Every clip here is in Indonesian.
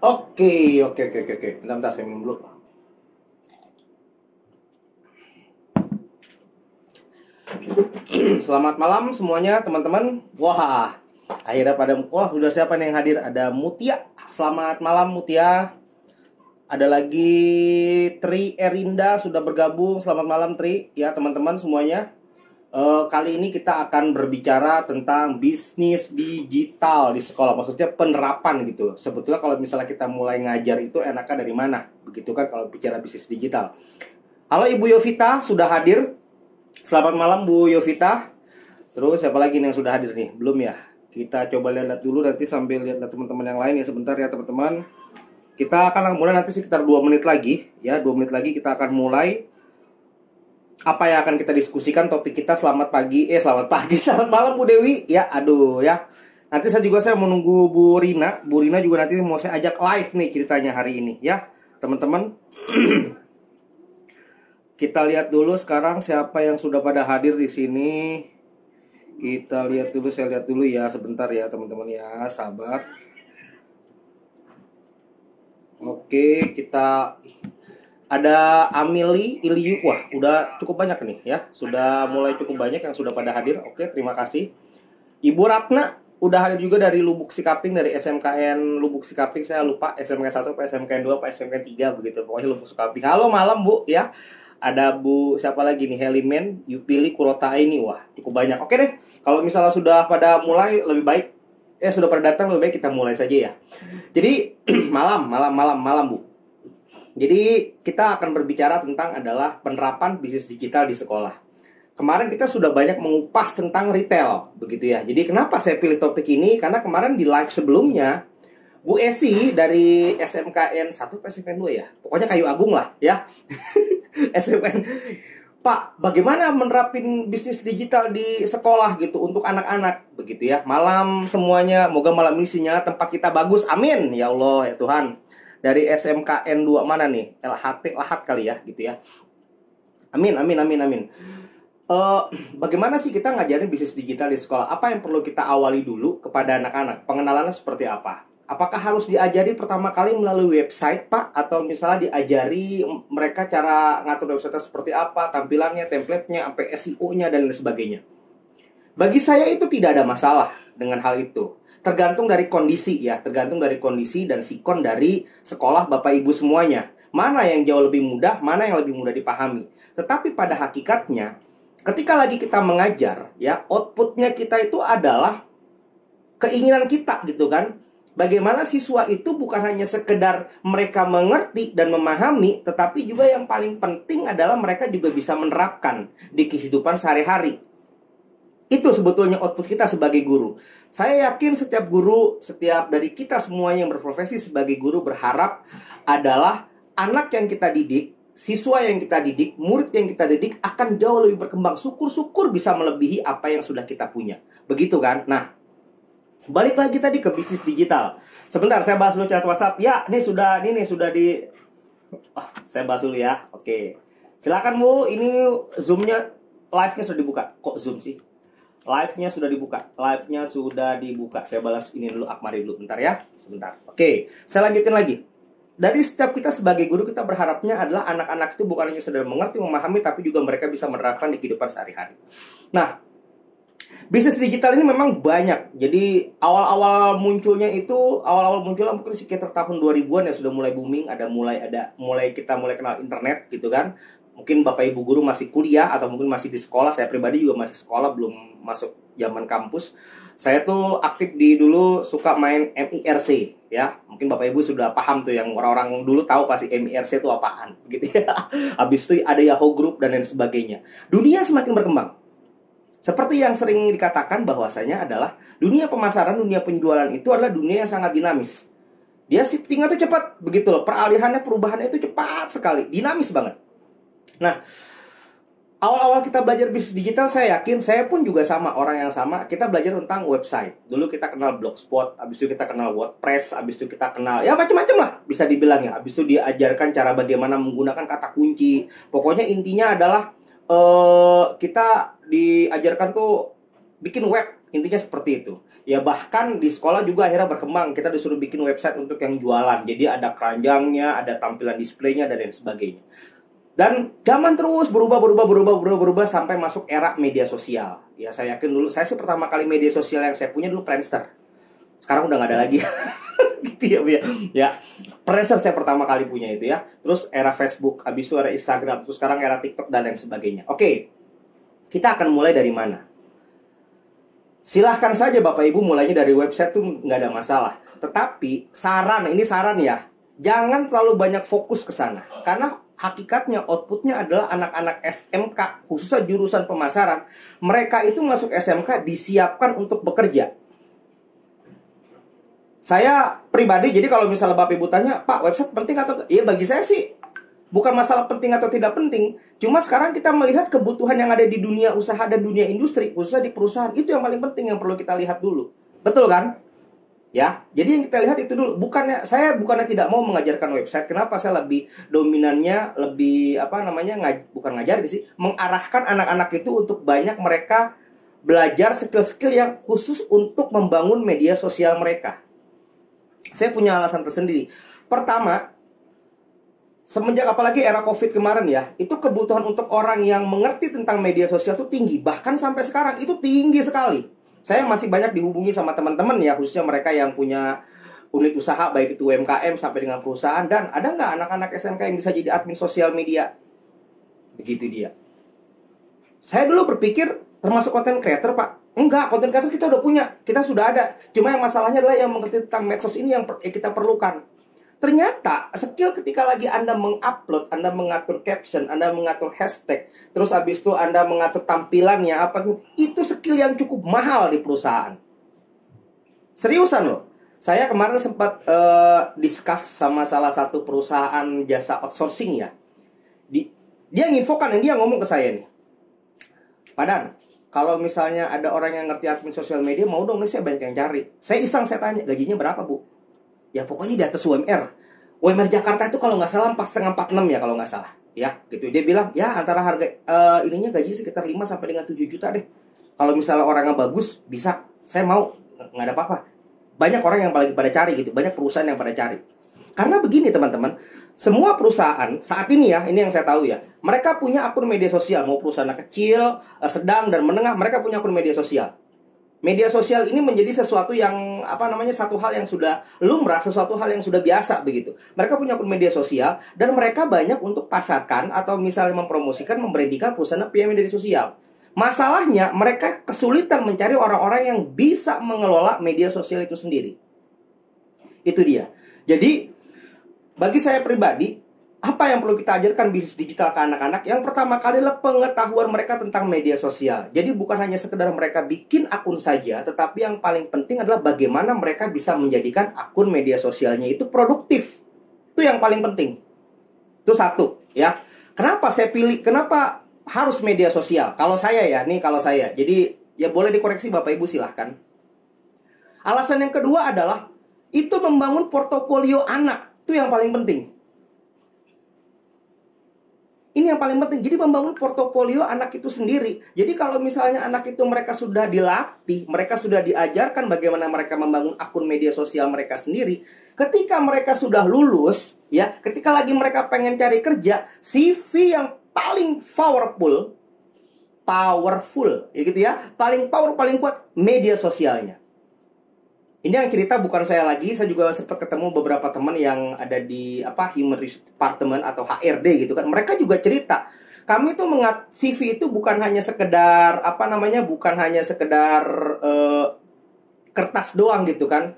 Oke. Bentar, saya minum dulu. Selamat malam semuanya teman-teman. Wah, akhirnya udah siapa nih yang hadir? Ada Mutia. Selamat malam Mutia. Ada lagi Tri Erinda sudah bergabung. Selamat malam Tri. Ya teman-teman semuanya. Kali ini kita akan berbicara tentang bisnis digital di sekolah. Maksudnya penerapan gitu. Sebetulnya kalau misalnya kita mulai ngajar itu enaknya dari mana? Begitu kan kalau bicara bisnis digital. Halo Ibu Yovita sudah hadir. Selamat malam Bu Yovita. Terus siapa lagi nih yang sudah hadir nih? Belum ya? Kita coba lihat dulu nanti sambil lihat teman-teman yang lain ya sebentar ya teman-teman. Kita akan mulai nanti sekitar 2 menit lagi ya. 2 menit lagi kita akan mulai. Apa yang akan kita diskusikan topik kita. Selamat pagi. Selamat malam Bu Dewi. Ya, aduh ya. Nanti saya menunggu Bu Rina. Bu Rina juga nanti mau saya ajak live nih ceritanya hari ini ya. Teman-teman. Kita lihat dulu sekarang siapa yang sudah pada hadir di sini. Kita lihat dulu, saya lihat dulu ya sebentar ya teman-teman ya, sabar. Oke, kita ada Amili Ilyu. Wah, udah cukup banyak nih ya. Sudah mulai cukup banyak yang sudah pada hadir. Oke, terima kasih. Ibu Ratna udah hadir juga dari Lubuk Sikaping, dari SMKN Lubuk Sikaping. Saya lupa SMK 1 apa SMKN 2 apa SMKN 3 begitu. Pokoknya Lubuk Sikaping. Halo malam Bu ya. Ada Bu siapa lagi nih? Helimen, Yupili, Kurota ini. Wah, cukup banyak. Oke deh. Kalau misalnya sudah pada mulai lebih baik sudah pada datang lebih baik kita mulai saja ya. Jadi malam Bu. Jadi kita akan berbicara tentang adalah penerapan bisnis digital di sekolah. Kemarin kita sudah banyak mengupas tentang retail, begitu ya. Jadi kenapa saya pilih topik ini? Karena kemarin di live sebelumnya, Bu Esi dari SMKN 1 atau SMKN 2 ya? Pokoknya Kayu Agung lah ya. SMKN. Pak, bagaimana menerapin bisnis digital di sekolah gitu untuk anak-anak begitu ya. Malam semuanya, moga malam ini sinyal tempat kita bagus. Amin. Ya Allah, ya Tuhan. Dari SMKN 2 mana nih? LHT Lahat kali ya gitu ya. Amin. Bagaimana sih kita ngajarin bisnis digital di sekolah? Apa yang perlu kita awali dulu kepada anak-anak? Pengenalannya seperti apa? Apakah harus diajari pertama kali melalui website, Pak? Atau misalnya diajari mereka cara ngatur website seperti apa, tampilannya, template-nya, sampai SEO-nya, dan lain sebagainya? Bagi saya itu tidak ada masalah dengan hal itu. Tergantung dari kondisi ya, tergantung dari kondisi dan sikon dari sekolah Bapak Ibu semuanya. Mana yang jauh lebih mudah, mana yang lebih mudah dipahami. Tetapi pada hakikatnya, ketika lagi kita mengajar, ya outputnya kita itu adalah keinginan kita gitu kan. Bagaimana siswa itu bukan hanya sekedar mereka mengerti dan memahami, tetapi juga yang paling penting adalah mereka juga bisa menerapkan di kehidupan sehari-hari. Itu sebetulnya output kita sebagai guru. Saya yakin setiap guru, setiap dari kita semua yang berprofesi sebagai guru berharap adalah anak yang kita didik, siswa yang kita didik, murid yang kita didik akan jauh lebih berkembang. Syukur-syukur bisa melebihi apa yang sudah kita punya. Begitu kan? Nah, balik lagi tadi ke bisnis digital. Sebentar, saya bahas dulu chat WhatsApp. Ya, ini sudah di... saya bahas dulu ya. Oke. Silakan Bu, ini Zoom-nya, live-nya sudah dibuka. Kok Zoom sih? Live-nya sudah dibuka. Saya balas ini dulu, Akmari dulu. Bentar ya. Sebentar. Oke. Saya lanjutin lagi. Dari setiap kita sebagai guru, kita berharapnya adalah anak-anak itu bukan hanya sedang mengerti, memahami, tapi juga mereka bisa menerapkan di kehidupan sehari-hari. Nah, bisnis digital ini memang banyak. Jadi awal-awal munculnya mungkin sekitar tahun 2000-an ya sudah mulai booming, kita mulai kenal internet gitu kan. Mungkin Bapak Ibu guru masih kuliah atau mungkin masih di sekolah. Saya pribadi juga masih sekolah, belum masuk zaman kampus. Saya tuh aktif dulu suka main MIRC ya. Mungkin Bapak Ibu sudah paham tuh, yang orang-orang dulu tahu pasti MIRC itu apaan gitu ya. Habis itu ada Yahoo Group dan lain sebagainya. Dunia semakin berkembang. Seperti yang sering dikatakan bahwasanya adalah dunia pemasaran, dunia penjualan itu adalah dunia yang sangat dinamis. Dia shifting-nya tuh cepat, begitu loh. Peralihannya, perubahannya itu cepat sekali, dinamis banget. Nah, awal-awal kita belajar bisnis digital, saya yakin, saya pun juga sama, orang yang sama. Kita belajar tentang website. Dulu kita kenal Blogspot, habis itu kita kenal WordPress, habis itu kita kenal, ya macam-macam lah, bisa dibilang ya. Habis itu diajarkan cara bagaimana menggunakan kata kunci. Pokoknya intinya adalah kita diajarkan tuh bikin web Intinya seperti itu. Ya bahkan di sekolah juga akhirnya berkembang. Kita disuruh bikin website untuk yang jualan. Jadi ada keranjangnya, ada tampilan displaynya, dan lain sebagainya. Dan zaman terus berubah sampai masuk era media sosial. Ya saya yakin dulu, saya sih pertama kali media sosial yang saya punya dulu Friendster. Sekarang udah nggak ada lagi. Gitu ya, Bu ya. Ya, Friendster saya pertama kali punya itu ya. Terus era Facebook, habis itu era Instagram, terus sekarang era TikTok dan lain sebagainya. Oke, kita akan mulai dari mana? Silahkan saja Bapak Ibu mulainya dari website tuh nggak ada masalah. Tetapi ini saran ya, jangan terlalu banyak fokus ke sana. Karena hakikatnya outputnya adalah anak-anak SMK, khususnya jurusan pemasaran. Mereka itu masuk SMK disiapkan untuk bekerja. Saya pribadi, jadi kalau misalnya Bapak Ibu tanya, Pak, website penting atau? Iya, bagi saya sih bukan masalah penting atau tidak penting. Cuma sekarang kita melihat kebutuhan yang ada di dunia usaha dan dunia industri, khususnya di perusahaan. Itu yang paling penting, yang perlu kita lihat dulu. Betul kan? Ya, jadi yang kita lihat itu dulu. Saya bukannya tidak mau mengajarkan website. Kenapa saya lebih dominannya, bukan ngajar sih, mengarahkan anak-anak itu untuk banyak mereka belajar skill-skill yang khusus untuk membangun media sosial mereka. Saya punya alasan tersendiri. Pertama, semenjak apalagi era COVID kemarin ya, itu kebutuhan untuk orang yang mengerti tentang media sosial itu tinggi. Bahkan sampai sekarang itu tinggi sekali. Saya masih banyak dihubungi sama teman-teman ya, khususnya mereka yang punya unit usaha, baik itu UMKM sampai dengan perusahaan. Dan ada nggak anak-anak SMK yang bisa jadi admin sosial media? Begitu dia. Saya dulu berpikir termasuk content creator, Pak. Enggak, content creator kita udah punya, kita sudah ada. Cuma yang masalahnya adalah yang mengerti tentang medsos ini yang kita perlukan. Ternyata skill ketika lagi Anda mengupload, Anda mengatur caption, Anda mengatur hashtag, terus habis itu Anda mengatur tampilannya apa, itu skill yang cukup mahal di perusahaan. Seriusan loh. Saya kemarin sempat discuss sama salah satu perusahaan jasa outsourcing ya. Dia nginfokan, dia ngomong ke saya nih, Padan, kalau misalnya ada orang yang ngerti admin sosial media, mau dong nih saya banyak yang cari. Saya iseng, saya tanya, gajinya berapa Bu? Ya pokoknya di atas UMR. UMR Jakarta itu kalau nggak salah 4,5-4,6 ya kalau nggak salah. Ya gitu. Dia bilang ya antara harga ininya gaji sekitar 5 sampai dengan 7 juta deh. Kalau misalnya orangnya bagus bisa. Saya mau, nggak ada apa-apa. Banyak orang yang lagi pada cari gitu. Banyak perusahaan yang pada cari. Karena begini teman-teman, semua perusahaan saat ini ya, ini yang saya tahu ya, mereka punya akun media sosial. Mau perusahaan kecil, sedang dan menengah, mereka punya akun media sosial. Media sosial ini menjadi sesuatu yang satu hal yang sudah lumrah, sesuatu hal yang sudah biasa begitu. Mereka punya akun media sosial dan mereka banyak untuk pasarkan atau misalnya mempromosikan, membrandikan perusahaan punya media sosial. Masalahnya mereka kesulitan mencari orang-orang yang bisa mengelola media sosial itu sendiri. Itu dia. Jadi bagi saya pribadi, apa yang perlu kita ajarkan bisnis digital ke anak-anak? Yang pertama kali adalah pengetahuan mereka tentang media sosial. Jadi bukan hanya sekedar mereka bikin akun saja, tetapi yang paling penting adalah bagaimana mereka bisa menjadikan akun media sosialnya itu produktif. Itu yang paling penting. Itu satu, ya. Kenapa kenapa harus media sosial? Kalau saya. Jadi ya boleh dikoreksi Bapak Ibu silahkan. Alasan yang kedua adalah itu membangun portofolio anak. Itu yang paling penting. Ini yang paling penting. Jadi membangun portofolio anak itu sendiri. Jadi kalau misalnya anak itu mereka sudah dilatih, mereka sudah diajarkan bagaimana mereka membangun akun media sosial mereka sendiri. Ketika mereka sudah lulus, ya, ketika lagi mereka pengen cari kerja, CV yang paling powerful, ya gitu ya, paling kuat media sosialnya. Ini yang cerita bukan saya lagi, saya juga sempat ketemu beberapa teman yang ada di Human Resource Department atau HRD gitu kan. Mereka juga cerita, kami tuh CV itu bukan hanya sekedar kertas doang gitu kan.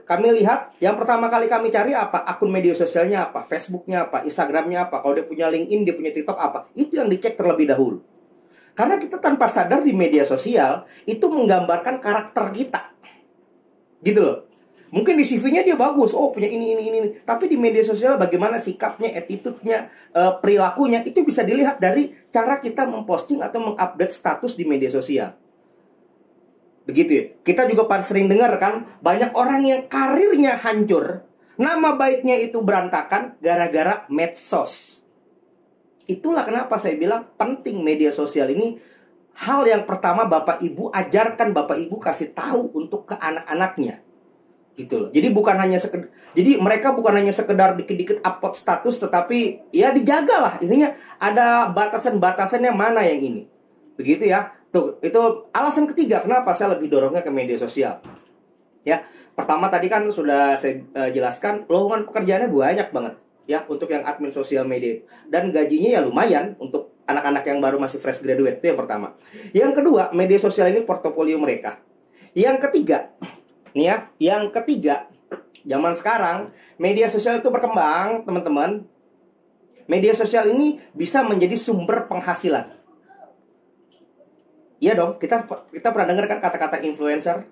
Kami lihat yang pertama kali kami cari apa, akun media sosialnya apa, Facebooknya apa, Instagramnya apa, kalau dia punya LinkedIn, dia punya TikTok apa, itu yang dicek terlebih dahulu. Karena kita tanpa sadar di media sosial itu menggambarkan karakter kita. Gitu loh. Mungkin di CV-nya dia bagus, punya ini. Tapi di media sosial bagaimana sikapnya, attitude-nya, perilakunya, itu bisa dilihat dari cara kita memposting atau mengupdate status di media sosial. Begitu ya. Kita juga sering dengar kan, banyak orang yang karirnya hancur, nama baiknya itu berantakan gara-gara medsos. Itulah kenapa saya bilang penting media sosial ini hal yang pertama Bapak Ibu ajarkan, Bapak Ibu kasih tahu untuk ke anak-anaknya. Gitu loh. Jadi bukan hanya jadi mereka bukan hanya sekedar dikit-dikit upload status, tetapi ya dijagalah. Intinya ada batasan-batasannya mana yang ini. Begitu ya. Tuh, itu alasan ketiga kenapa saya lebih dorongnya ke media sosial. Ya, pertama tadi kan sudah saya jelaskan lowongan pekerjaannya banyak banget ya untuk yang admin sosial media, dan gajinya ya lumayan untuk anak-anak yang baru masih fresh graduate. Itu yang pertama. Yang kedua, media sosial ini portofolio mereka. Yang ketiga, nih ya, yang ketiga, zaman sekarang media sosial itu berkembang, teman-teman. Media sosial ini bisa menjadi sumber penghasilan. Iya dong, kita pernah dengar kan kata-kata influencer,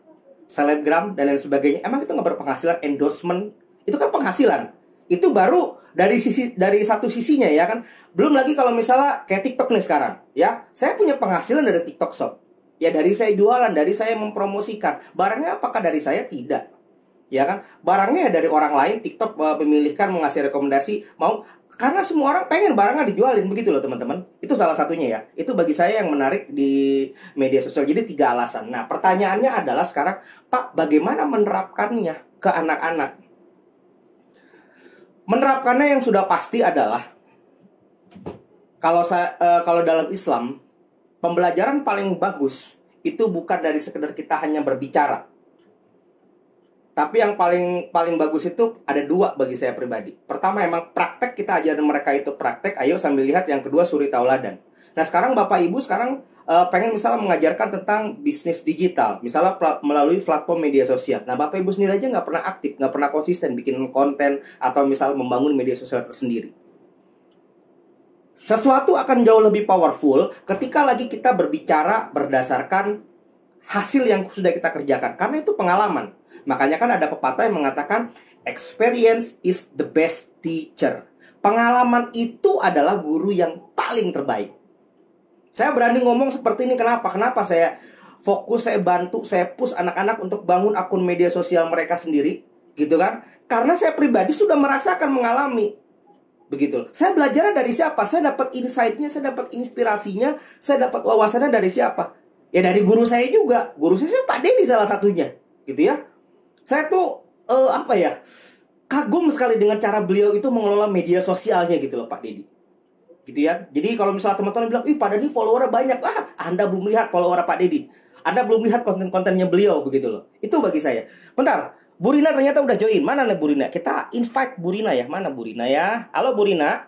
selebgram dan lain sebagainya. Emang itu nggak berpenghasilan? Endorsement itu kan penghasilan. Itu baru dari satu sisinya ya kan. Belum lagi kalau misalnya kayak TikTok nih sekarang, ya. Saya punya penghasilan dari TikTok Shop. Ya dari saya jualan, dari saya mempromosikan. Barangnya apakah dari saya? Tidak. Ya kan? Barangnya dari orang lain. TikTok memilihkan mengasih rekomendasi, mau karena semua orang pengen barangnya dijualin, begitu loh teman-teman. Itu salah satunya ya. Itu bagi saya yang menarik di media sosial. Jadi 3 alasan. Nah, pertanyaannya adalah sekarang, Pak, bagaimana menerapkannya ke anak-anak? Menerapkannya yang sudah pasti adalah kalau dalam Islam, pembelajaran paling bagus itu bukan dari sekedar kita hanya berbicara. Tapi yang paling bagus itu ada 2 bagi saya pribadi. Pertama, emang praktek, kita ajarin mereka itu praktek. Ayo sambil lihat. Yang kedua, suri tauladan. Nah sekarang Bapak Ibu pengen misalnya mengajarkan tentang bisnis digital, misalnya melalui platform media sosial. Nah Bapak Ibu sendiri aja nggak pernah aktif, nggak pernah konsisten bikin konten atau misal membangun media sosial tersendiri. Sesuatu akan jauh lebih powerful ketika lagi kita berbicara berdasarkan hasil yang sudah kita kerjakan. Karena itu pengalaman. Makanya kan ada pepatah yang mengatakan experience is the best teacher. Pengalaman itu adalah guru yang paling terbaik. Saya berani ngomong seperti ini kenapa? Kenapa saya fokus, saya bantu, saya push anak-anak untuk bangun akun media sosial mereka sendiri, gitu kan? Karena saya pribadi sudah merasakan, mengalami. Begitu. Saya belajar dari siapa? Saya dapat insight-nya, saya dapat inspirasinya, saya dapat wawasannya dari siapa? Ya dari guru saya juga. Guru saya Pak Dedi salah satunya, gitu ya. Saya tuh kagum sekali dengan cara beliau itu mengelola media sosialnya gitu loh Pak Dedi. Gitu ya. Jadi kalau misalnya teman-teman bilang, "Ih, Pak Dedi followernya banyak." Lah, Anda belum lihat follower Pak Dedi. Anda belum lihat konten-kontennya beliau begitu loh. Itu bagi saya. Bentar, Bu Rina ternyata udah join. Mana nih Bu Rina? Kita invite Bu Rina ya. Mana Bu Rina ya? Halo Bu Rina.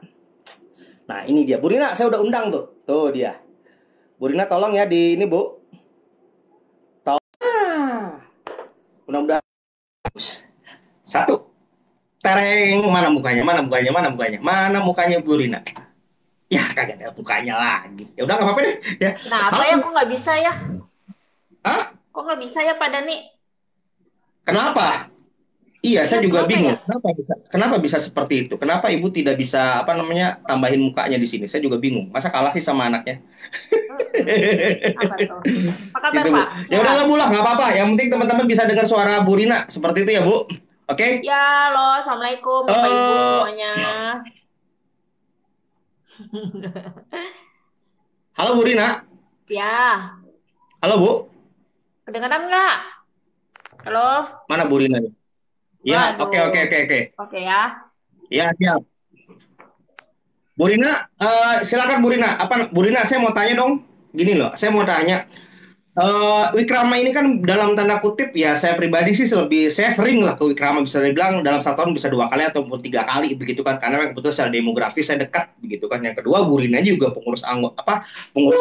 Nah, ini dia. Bu Rina, saya udah undang tuh. Tuh dia. Bu Rina tolong ya di ini, Bu. Mudah-mudahan. Satu. Tereng, mana mukanya? Mana mukanya? Mana mukanya? Mana mukanya Bu Rina? Ya, kagak ada mukanya lagi. Ya udah nggak apa-apa deh. Ya. Kenapa ya? Kok nggak bisa ya? Hah? Kok nggak bisa ya Pak Dani? Kenapa? Iya, Iya, saya juga kenapa ya? bingung. Kenapa bisa seperti itu? Kenapa ibu tidak bisa tambahin mukanya di sini? Saya juga bingung. Masa kalah sih sama anaknya? Mm-mm. Apa tuh? Apa kabar Gitu Bu. Pak? Ya udah Sehat? nggak Bu lah, nggak apa-apa. Yang penting teman-teman bisa dengar suara Bu Rina seperti itu ya Bu. Oke? Ya, halo, Assalamualaikum Bapak Ibu Eh, semuanya. halo Bu Rina. Ya, Halo Bu. kedengeran nggak? Halo? Mana Bu Rina? Ya, oke oke Waduh. oke oke. Oke ya. Ya, siap. Bu Rina, silakan Bu Rina. Bu Rina, saya mau tanya dong. Gini loh, saya mau Ya. tanya. Wikrama ini kan dalam tanda kutip ya, saya pribadi sih saya sering lah ke Wikrama, bisa dibilang dalam 1 tahun bisa 2 kali ataupun 3 kali begitu kan, karena memang kebetulan secara demografis saya dekat begitu kan. Yang kedua, Bu Rina juga pengurus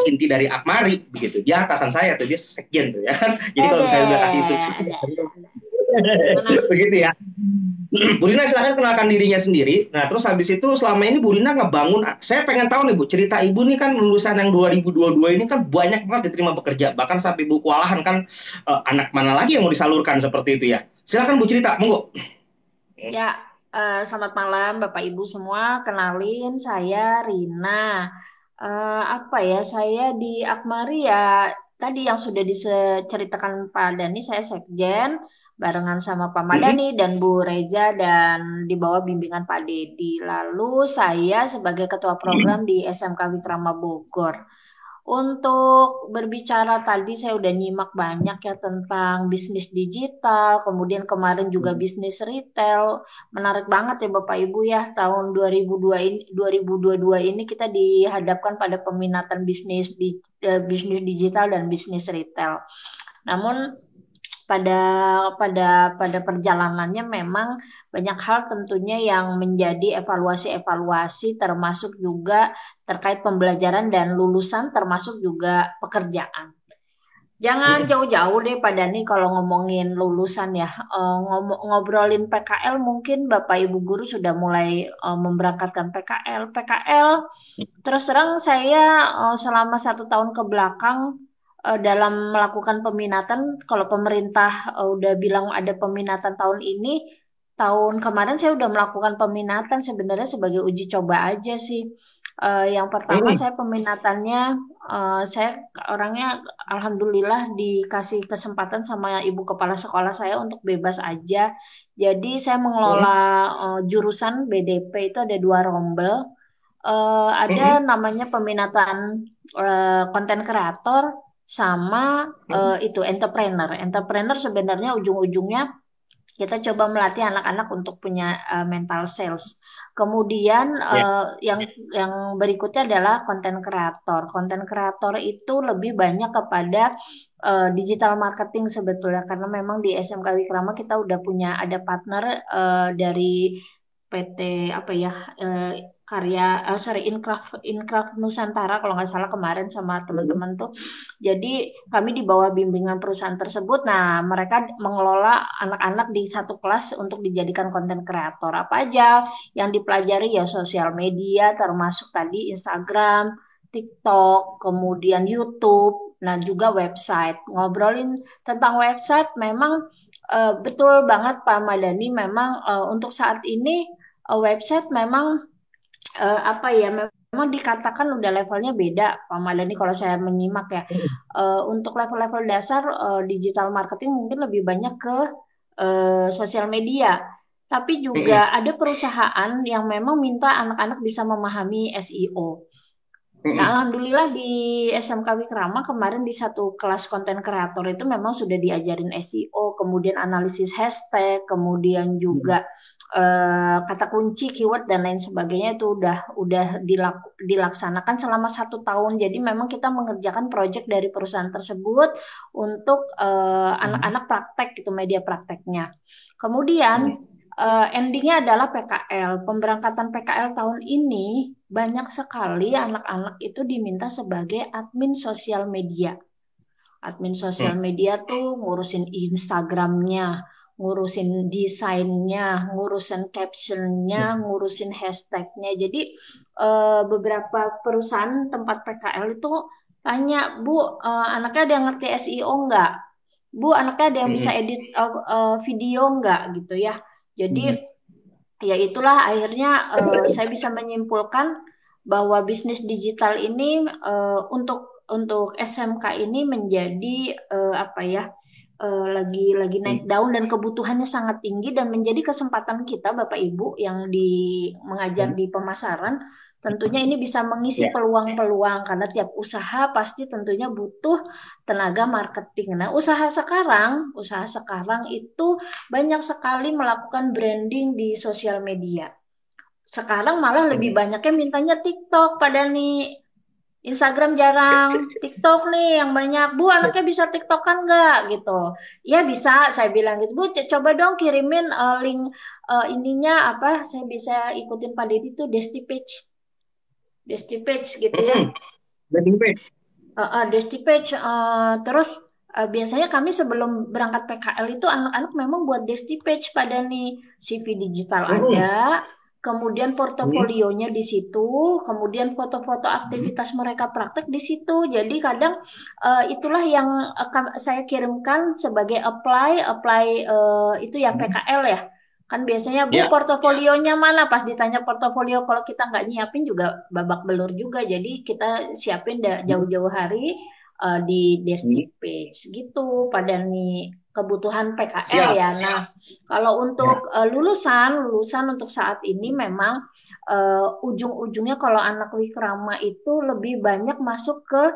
inti dari Akmari begitu, dia atasan saya tuh, dia sekjen tuh ya kan. Jadi kalau Ada, misalnya udah kasih instruksi ada. Gimana? begitu ya. Bu Rina silahkan kenalkan dirinya sendiri. Nah terus habis itu selama ini Bu Rina ngebangun. Saya pengen tahu nih Bu, cerita Ibu nih kan lulusan yang 2022 ini kan banyak banget diterima bekerja. Bahkan sampai Bu kewalahan kan, anak mana lagi yang mau disalurkan seperti itu ya. Silahkan Bu cerita, monggo. Ya, selamat malam Bapak Ibu semua. Kenalin, saya Rina. Apa ya, saya di Akmari ya, tadi yang sudah diceritakan Pak Dani, saya Sekjen, barengan sama Pak Mm-mm. Madani dan Bu Reza, dan di bawah bimbingan Pak Dedi. Lalu saya sebagai Ketua Program di SMK Wikrama Bogor. Untuk berbicara tadi saya udah nyimak banyak ya tentang bisnis digital, kemudian kemarin juga bisnis retail. Menarik banget ya Bapak Ibu ya, tahun 2022 ini kita dihadapkan pada peminatan bisnis digital dan bisnis retail. Namun pada pada perjalanannya memang banyak hal tentunya yang menjadi evaluasi-evaluasi termasuk juga terkait pembelajaran dan lulusan termasuk juga pekerjaan. Jangan jauh-jauh deh pada nih kalau ngomongin lulusan ya. Ngobrolin PKL mungkin Bapak Ibu guru sudah mulai memberangkatkan PKL. PKL terus terang saya selama 1 tahun ke belakang dalam melakukan peminatan, kalau pemerintah udah bilang ada peminatan tahun ini, tahun kemarin saya udah melakukan peminatan sebenarnya sebagai uji coba aja sih. Yang pertama saya peminatannya, saya orangnya alhamdulillah dikasih kesempatan sama ibu kepala sekolah saya untuk bebas aja. Jadi saya mengelola jurusan BDP itu ada 2 rombel. Ada namanya peminatan konten kreator sama itu entrepreneur. Entrepreneur sebenarnya ujung-ujungnya kita coba melatih anak-anak untuk punya mental sales. Kemudian yang berikutnya adalah konten kreator. Konten kreator itu lebih banyak kepada digital marketing sebetulnya karena memang di SMK Wikrama kita udah punya ada partner dari PT apa ya Inkraf Nusantara kalau nggak salah kemarin sama teman-teman tuh. Jadi kami di bawah bimbingan perusahaan tersebut. Nah, mereka mengelola anak-anak di satu kelas untuk dijadikan konten kreator. Apa aja yang dipelajari ya sosial media termasuk tadi Instagram, TikTok, kemudian YouTube, nah juga website. Ngobrolin tentang website memang betul banget Pak Madani memang untuk saat ini website memang apa ya memang dikatakan udah levelnya beda Pak Madani kalau saya menyimak ya. Untuk level-level dasar digital marketing mungkin lebih banyak ke sosial media. Tapi juga ada perusahaan yang memang minta anak-anak bisa memahami SEO. Nah, alhamdulillah di SMK Wikrama kemarin di satu kelas konten kreator itu memang sudah diajarin SEO, kemudian analisis hashtag, kemudian juga kata kunci, keyword dan lain sebagainya itu udah dilaksanakan selama 1 tahun. Jadi memang kita mengerjakan proyek dari perusahaan tersebut untuk anak-anak praktek gitu media prakteknya. Kemudian endingnya adalah PKL. Pemberangkatan PKL tahun ini banyak sekali anak-anak itu diminta sebagai admin sosial media. Admin sosial media tuh ngurusin Instagramnya, ngurusin desainnya, ngurusin captionnya, ngurusin hashtagnya. Jadi beberapa perusahaan tempat PKL itu tanya, Bu, anaknya ada yang ngerti SEO nggak? Bu, anaknya ada yang bisa edit video nggak gitu ya? Jadi ya itulah akhirnya saya bisa menyimpulkan bahwa bisnis digital ini untuk SMK ini menjadi apa ya lagi naik daun dan kebutuhannya sangat tinggi dan menjadi kesempatan kita Bapak Ibu yang mengajar di pemasaran tentunya ini bisa mengisi peluang-peluang karena tiap usaha pasti tentunya butuh tenaga marketing. Nah, usaha sekarang itu banyak sekali melakukan branding di sosial media. Sekarang malah lebih banyaknya mintanya TikTok pada nih. Instagram jarang, TikTok nih yang banyak. Bu, anaknya bisa TikTokan nggak gitu? Ya bisa, saya bilang gitu. Bu, coba dong kirimin link ininya apa? Saya bisa ikutin Pak Deddy tuh Desti Page gitu ya. Landing page. Desti Page. Terus biasanya kami sebelum berangkat PKL itu anak-anak memang buat Desti Page pada nih CV digital ada, kemudian portofolionya di situ, kemudian foto-foto aktivitas mereka praktek di situ. Jadi kadang itulah yang saya kirimkan sebagai apply itu ya PKL ya. Kan biasanya Bu portofolionya mana? Pas ditanya portofolio kalau kita nggak nyiapin juga babak belur juga. Jadi kita siapin jauh-jauh hari di Desti Page gitu pada nih kebutuhan PKL ya. Nah, kalau untuk lulusan untuk saat ini memang ujung-ujungnya kalau anak Wikrama itu lebih banyak masuk ke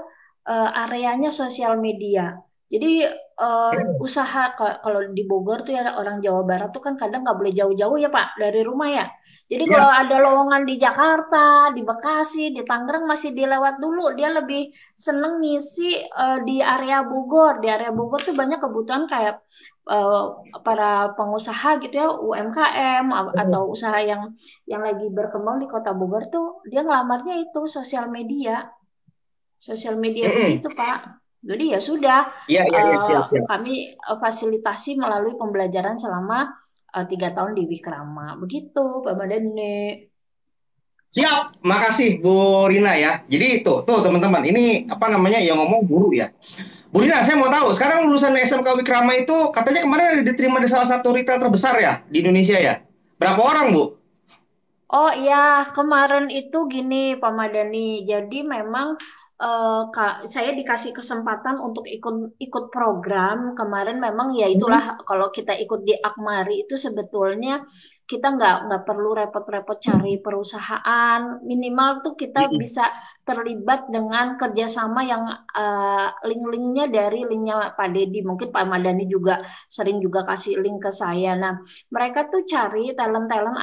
areanya sosial media. Jadi usaha kalau di Bogor tuh ya orang Jawa Barat tuh kan kadang nggak boleh jauh-jauh ya Pak dari rumah ya. Jadi Ya. kalau ada lowongan di Jakarta, di Bekasi, di Tangerang masih dilewat dulu. Dia lebih seneng ngisi di area Bogor. Di area Bogor tuh banyak kebutuhan kayak eh, para pengusaha gitu ya, UMKM atau usaha yang lagi berkembang di Kota Bogor tuh dia ngelamarnya itu sosial media Mm-mm. begitu Pak. Jadi ya sudah Iya, iya, iya, siap, siap. kami fasilitasi melalui pembelajaran selama 3 tahun di Wikrama. Begitu Pak Madani. Siap, makasih Bu Rina ya. Jadi tuh teman-teman, ini apa namanya yang ngomong guru ya. Bu Rina, saya mau tahu, sekarang lulusan SMK Wikrama itu katanya kemarin ada diterima di salah satu retail terbesar ya di Indonesia ya. Berapa orang, Bu? Oh iya, kemarin itu gini Pak Madani. Jadi memang saya dikasih kesempatan untuk ikut ikut program kemarin. Memang ya itulah Hmm. kalau kita ikut di Akmari itu sebetulnya kita nggak perlu repot-repot cari perusahaan. Minimal tuh kita Mm-mm. bisa terlibat dengan kerjasama yang link-linknya dari linknya Pak Dedi. Mungkin Pak Madani juga sering juga kasih link ke saya. Nah, mereka tuh cari talent-talent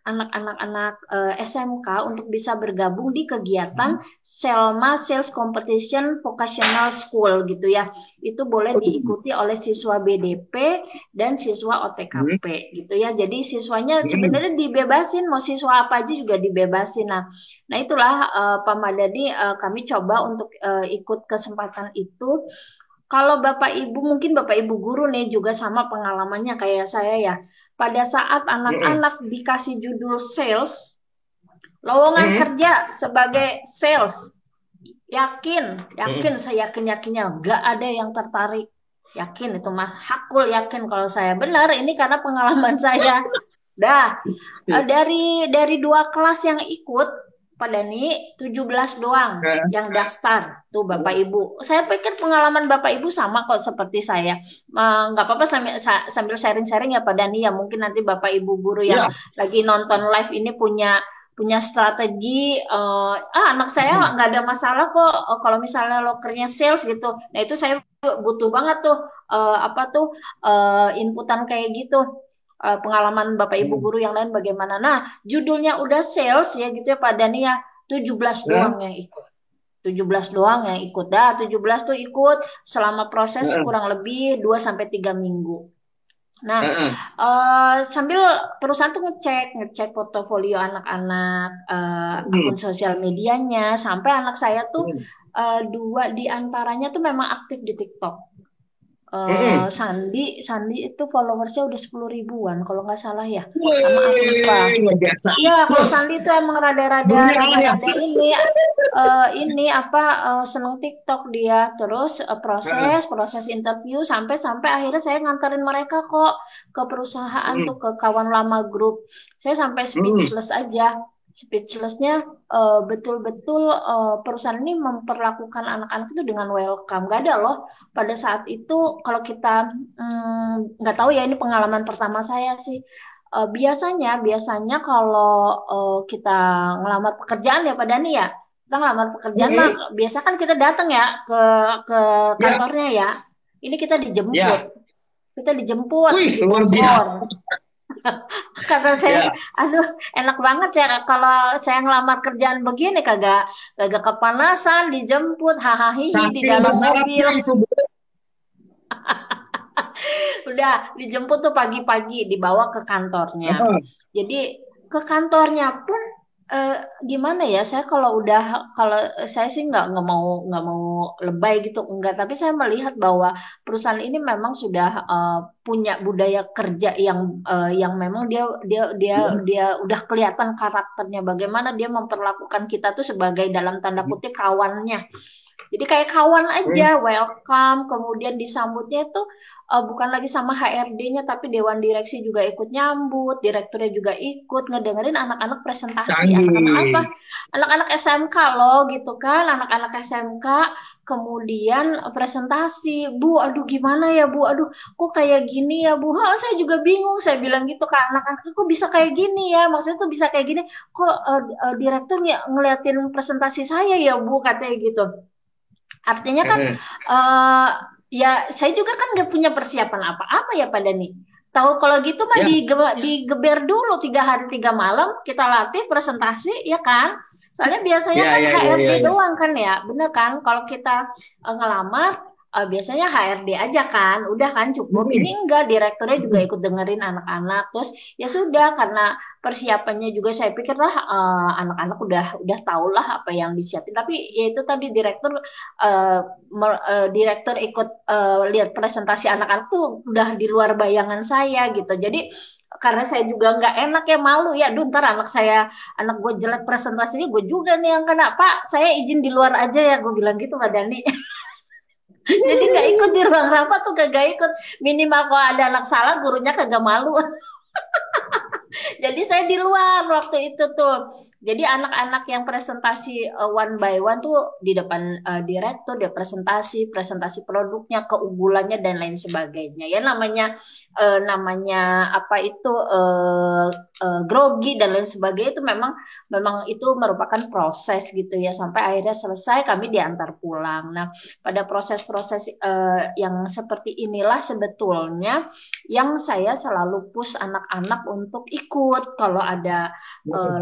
anak-anak SMK untuk bisa bergabung di kegiatan Selma Sales Competition Vocational School gitu ya. Itu boleh diikuti oleh siswa BDP dan siswa Hmm. OTKP gitu ya. Jadi siswanya Hmm. sebenarnya dibebasin, mau siswa apa aja juga dibebasin. Nah itulah Pak Madadi, kami coba untuk ikut kesempatan itu. Kalau Bapak Ibu, mungkin Bapak Ibu guru nih juga sama pengalamannya kayak saya ya. Pada saat Mm-mm. anak-anak dikasih judul sales, lowongan Mm-mm. kerja sebagai sales, yakin, yakin, Mm-mm. saya yakin-yakinnya nggak ada yang tertarik. Yakin itu Mas, hakul yakin kalau saya benar. Ini karena pengalaman saya. Dah, dari 2 kelas yang ikut, Pak Dani, 17 doang yang daftar. Tuh Bapak Ibu. Saya pikir pengalaman Bapak Ibu sama kok seperti saya. Nggak apa-apa sambil sharing-sharing ya Pak Dani ya. Mungkin nanti Bapak Ibu guru yang Ya. lagi nonton live ini punya punya strategi. Anak saya nggak ada masalah kok kalau misalnya lokernya sales gitu. Nah itu saya butuh banget tuh apa tuh inputan kayak gitu. Pengalaman Bapak Ibu Mm. guru yang lain bagaimana. Nah, judulnya udah sales ya gitu ya Pak Dani ya. 17 Ya. doang yang ikut. 17 doang yang ikut. Dah, 17 tuh ikut selama proses Heeh. kurang lebih 2 sampai 3 minggu. Nah, Heeh. sambil perusahaan tuh ngecek portofolio anak-anak, akun Mm. sosial medianya, sampai anak saya tuh Mm. 2 diantaranya tuh memang aktif di TikTok. Mm-mm. Sandi itu followersnya udah 10 ribuan kalau nggak salah ya, sama Afifa. Wih, luar biasa. Ya, kalau Terus, Sandi itu emang rada-rada gurunya kalah ya? rada-rada ini apa seneng TikTok dia. Terus Heeh. proses interview sampai akhirnya saya nganterin mereka kok ke perusahaan tuh Mm. ke kawan lama grup. Saya sampai Mm. speechless aja. Speechlessnya betul-betul perusahaan ini memperlakukan anak-anak itu dengan welcome. Gak ada loh pada saat itu kalau kita nggak tahu ya ini pengalaman pertama saya sih. Biasanya kalau kita ngelamar pekerjaan ya Pak Dani ya, kita ngelamar pekerjaan mah Mm. biasa kan kita datang ya ke Ya. kantornya ya. Ini Ya. kita dijemput Wih, di luar biasa. Bogor. Kata saya, Ya. aduh enak banget ya kalau saya ngelamar kerjaan begini kagak kagak kepanasan, dijemput hahaha di Saking dalam mobil. berharapnya itu, Bu. Udah dijemput tuh pagi-pagi dibawa ke kantornya. Heeh. Jadi ke kantornya pun gimana ya? Kalau saya sih nggak mau lebay gitu enggak. Tapi saya melihat bahwa perusahaan ini memang sudah punya budaya kerja yang memang dia udah kelihatan karakternya. Bagaimana dia memperlakukan kita tuh sebagai dalam tanda kutip kawannya. Jadi kayak kawan Mm. aja, welcome, kemudian disambutnya itu bukan lagi sama HRD-nya, tapi Dewan Direksi juga ikut nyambut, direkturnya juga ikut ngedengerin anak-anak presentasi. Anak-anak apa? Canggih. Anak-anak SMK loh, gitu kan? Anak-anak SMK, kemudian presentasi. Bu, aduh gimana ya Bu? Aduh, kok kayak gini ya Bu? Saya juga bingung. Saya bilang gitu ke anak-anak, kok bisa kayak gini ya? Maksudnya tuh bisa kayak gini. Kok direktur ngeliatin presentasi saya ya Bu? Katanya gitu. Artinya kan Heeh. eh ya saya juga kan nggak punya persiapan apa-apa ya pada nih. Tahu kalau gitu mah Ya, digeber dulu 3 hari 3 malam kita latih presentasi ya kan. Soalnya biasanya ya, kan ya, ya, HRD ya, ya. doang kan ya, bener kan? Kalau kita ngelamar biasanya HRD aja kan, udah kan cukup. Ini Hmm. enggak, direkturnya juga ikut dengerin anak-anak. Terus ya sudah karena persiapannya juga saya pikir lah anak-anak udah tahu lah apa yang disiapin. Tapi ya itu tadi eh, direktur ikut lihat presentasi anak-anak tuh udah di luar bayangan saya gitu. Jadi karena saya juga nggak enak ya malu ya, duh ntar anak gue jelek presentasinya gue juga nih yang kena Pak, saya izin di luar aja ya gue bilang gitu Pak Dani. Jadi nggak ikut di ruang rapat tuh kagak ikut, minimal kalau ada anak salah gurunya kagak malu. Jadi saya di luar waktu itu tuh. Jadi anak-anak yang presentasi one by one tuh di depan direktur, dia presentasi produknya, keunggulannya dan lain sebagainya. Ya namanya apa itu grogi dan lain sebagainya itu memang memang itu merupakan proses gitu ya sampai akhirnya selesai kami diantar pulang. Nah, pada proses-proses yang seperti inilah sebetulnya yang saya selalu push anak-anak untuk ikut kalau ada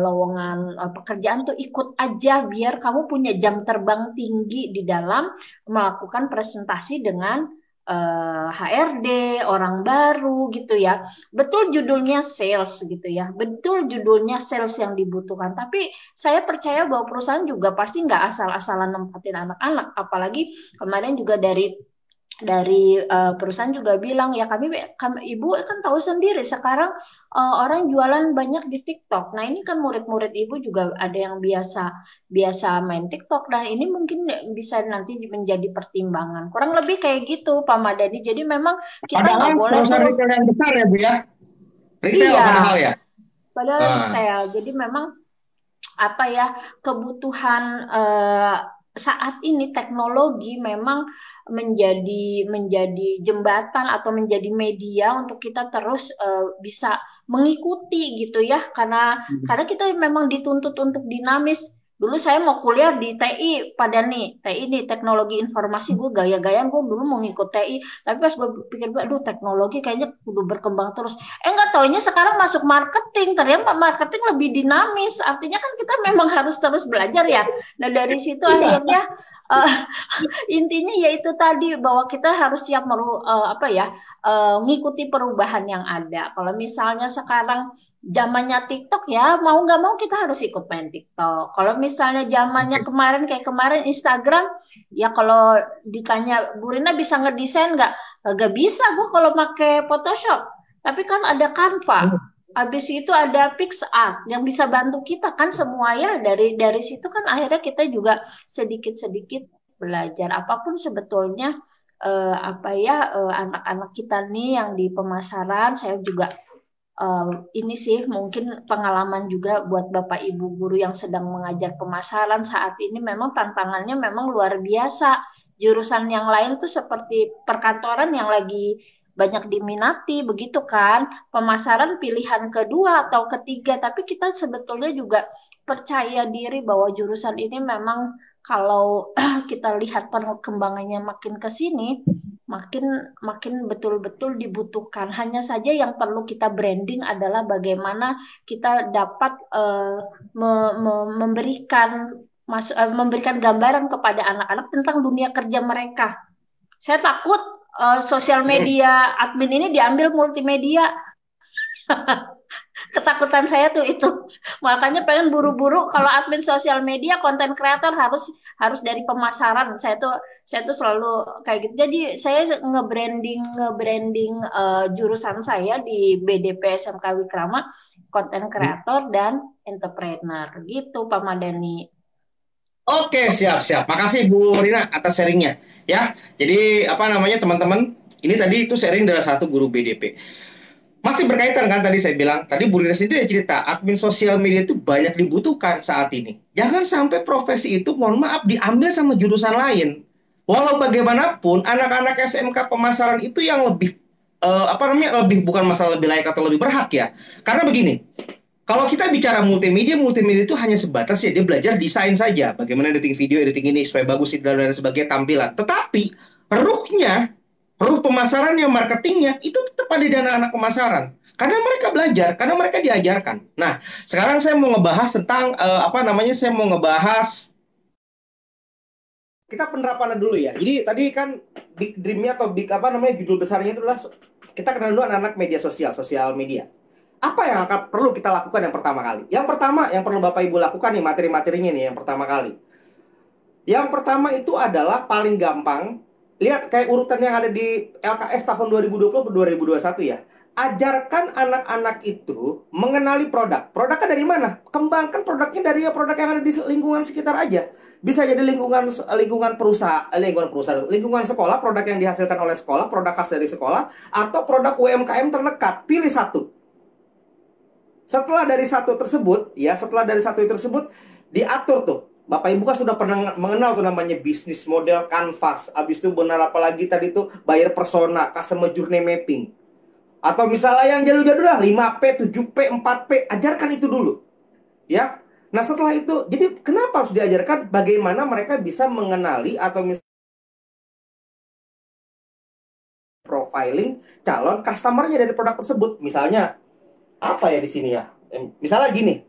lowongan pekerjaan tuh ikut aja biar kamu punya jam terbang tinggi di dalam melakukan presentasi dengan HRD orang baru gitu ya. Betul judulnya sales gitu ya. Betul judulnya sales yang dibutuhkan. Tapi saya percaya bahwa perusahaan juga pasti nggak asal-asalan nempatin anak-anak. Apalagi kemarin juga dari perusahaan juga bilang ya kami ibu kan tahu sendiri sekarang orang jualan banyak di TikTok. Nah ini kan murid-murid ibu juga ada yang biasa biasa main TikTok dan ini mungkin bisa nanti menjadi pertimbangan. Kurang lebih kayak gitu Pak Madani. Jadi memang kita nggak Padahal boleh perusahaan tuh retail yang besar ya, Bu ya. Retail iya padahal ya. padahal Nah, retail. Jadi memang apa ya kebutuhan saat ini teknologi memang menjadi jembatan atau menjadi media untuk kita terus bisa mengikuti gitu ya karena kita memang dituntut untuk dinamis. Dulu saya mau kuliah di TI pada nih TI nih teknologi informasi gue gaya-gaya gue dulu mau ngikut TI tapi pas gue pikir aduh teknologi kayaknya kudu berkembang terus nggak taunya sekarang masuk marketing, ternyata marketing lebih dinamis. Artinya kan kita memang harus terus belajar ya. Nah dari situ akhirnya uh, intinya yaitu tadi bahwa kita harus siap apa ya mengikuti perubahan yang ada. Kalau misalnya sekarang zamannya TikTok ya mau nggak mau kita harus ikut main TikTok. Kalau misalnya zamannya kemarin kayak kemarin Instagram ya kalau ditanya Bu Rina bisa ngedesain nggak? Nggak bisa gue kalau pakai Photoshop. Tapi kan ada Canva. Habis itu ada PixArt yang bisa bantu kita kan semua ya dari situ kan akhirnya kita juga sedikit-sedikit belajar apapun sebetulnya apa ya anak-anak kita nih yang di pemasaran saya juga ini sih mungkin pengalaman juga buat Bapak Ibu guru yang sedang mengajar pemasaran saat ini memang tantangannya memang luar biasa. Jurusan yang lain tuh seperti perkantoran yang lagi banyak diminati begitu kan. Pemasaran pilihan kedua atau ketiga, tapi kita sebetulnya juga percaya diri bahwa jurusan ini memang kalau kita lihat perkembangannya makin ke sini makin makin betul-betul dibutuhkan. Hanya saja yang perlu kita branding adalah bagaimana kita dapat memberikan gambaran kepada anak-anak tentang dunia kerja mereka. Saya takut sosial media admin ini diambil multimedia. Ketakutan saya tuh itu. Makanya pengen buru-buru kalau admin sosial media, konten kreator harus harus dari pemasaran. Saya tuh selalu kayak gitu. Jadi saya nge-branding jurusan saya di BDP SMK Wikrama, konten kreator dan entrepreneur gitu Pak Madani. oke, siap-siap. Makasih Bu Rina atas sharingnya. Ya, jadi apa namanya teman-teman? Ini tadi itu sharing dari satu guru BDP. Masih berkaitan kan tadi saya bilang, tadi Bu Rina sendiri cerita, admin sosial media itu banyak dibutuhkan saat ini. Jangan sampai profesi itu, mohon maaf, diambil sama jurusan lain. Walau bagaimanapun, anak-anak SMK pemasaran itu yang lebih, apa namanya, lebih bukan masalah lebih layak atau lebih berhak ya. Karena begini, Kalau kita bicara multimedia, multimedia itu hanya sebatas ya dia belajar desain saja, bagaimana editing video, editing ini supaya bagus dan lain sebagainya tampilan. Tetapi ruhnya, ruh pemasarannya, marketingnya itu tetap ada di anak-anak pemasaran. Karena mereka belajar, karena mereka diajarkan. Nah, sekarang saya mau ngebahas tentang apa namanya? Saya mau ngebahas kita penerapannya dulu ya. Jadi tadi kan big dreamnya atau big apa namanya judul besarnya itu adalah kita kenal dulu anak-anak media sosial, sosial media. Apa yang akan perlu kita lakukan yang pertama kali? Yang pertama yang perlu Bapak Ibu lakukan nih materi-materinya nih yang pertama kali. Yang pertama itu adalah paling gampang. Lihat kayak urutan yang ada di LKS tahun 2020 ke 2021 ya. Ajarkan anak-anak itu mengenali produk. Produknya dari mana? Kembangkan produknya dari produk yang ada di lingkungan sekitar aja. Bisa jadi lingkungan perusahaan, lingkungan sekolah, produk yang dihasilkan oleh sekolah, produk khas dari sekolah, atau produk UMKM terdekat. Pilih satu. Setelah dari satu tersebut, ya, setelah dari satu tersebut diatur tuh. Bapak Ibu kan sudah pernah mengenal tuh namanya bisnis model canvas. Habis itu benar apalagi tadi tuh buyer persona, customer journey mapping. Atau misalnya yang jadul-jadul lah 5P, 7P, 4P, ajarkan itu dulu. Ya. Nah, setelah itu, jadi kenapa harus diajarkan bagaimana mereka bisa mengenali atau misalnya profiling calon customernya dari produk tersebut. Misalnya apa ya di sini ya? Misalnya gini.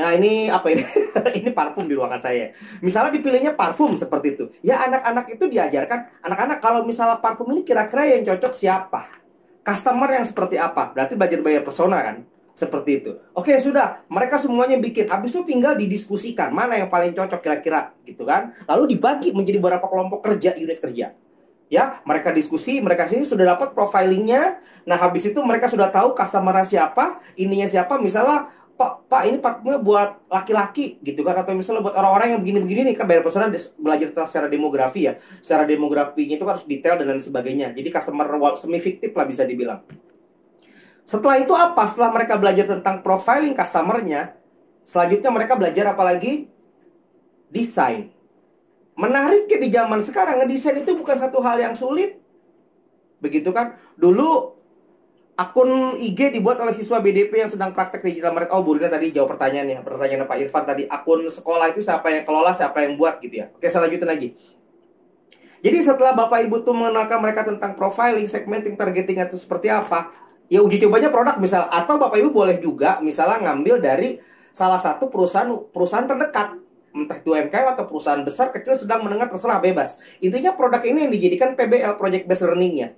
Nah ini apa ini? Ini parfum di ruangan saya. Misalnya dipilihnya parfum seperti itu. Ya anak-anak itu diajarkan, anak-anak kalau misalnya parfum ini kira-kira yang cocok siapa? Customer yang seperti apa? Berarti belajar bayar persona kan? Seperti itu. Oke sudah, mereka semuanya bikin. Habis itu tinggal didiskusikan mana yang paling cocok kira-kira gitu kan? Lalu dibagi menjadi beberapa kelompok kerja, unit kerja. Ya, mereka diskusi, mereka sini sudah dapat profilingnya. Nah, habis itu mereka sudah tahu customer siapa, ininya siapa. Misalnya, Pak, ini parfumnya buat laki-laki gitu kan, atau misalnya buat orang-orang yang begini-begini nih kan bayar personal belajar tentang secara demografi ya. Secara demografinya itu harus detail dan lain sebagainya. Jadi customer semi fiktif lah bisa dibilang. Setelah itu apa? Setelah mereka belajar tentang profiling customernya, selanjutnya mereka belajar apa lagi? Desain. Menariknya di zaman sekarang, ngedesain itu bukan satu hal yang sulit. Begitu kan? Dulu akun IG dibuat oleh siswa BDP yang sedang praktek digital marketing. Oh, Bu Rina tadi jawab pertanyaannya. Pertanyaan Pak Irfan tadi, akun sekolah itu siapa yang kelola, siapa yang buat gitu ya. Oke, saya lanjutin lagi. Jadi setelah Bapak Ibu tuh mengenalkan mereka tentang profiling, segmenting, targeting itu seperti apa, ya uji cobanya produk misal. Atau Bapak Ibu boleh juga misalnya ngambil dari salah satu perusahaan terdekat. Entah itu UMKM atau perusahaan besar, kecil, sedang, menengah, terserah, bebas. Intinya produk ini yang dijadikan PBL, Project Based Learning-nya.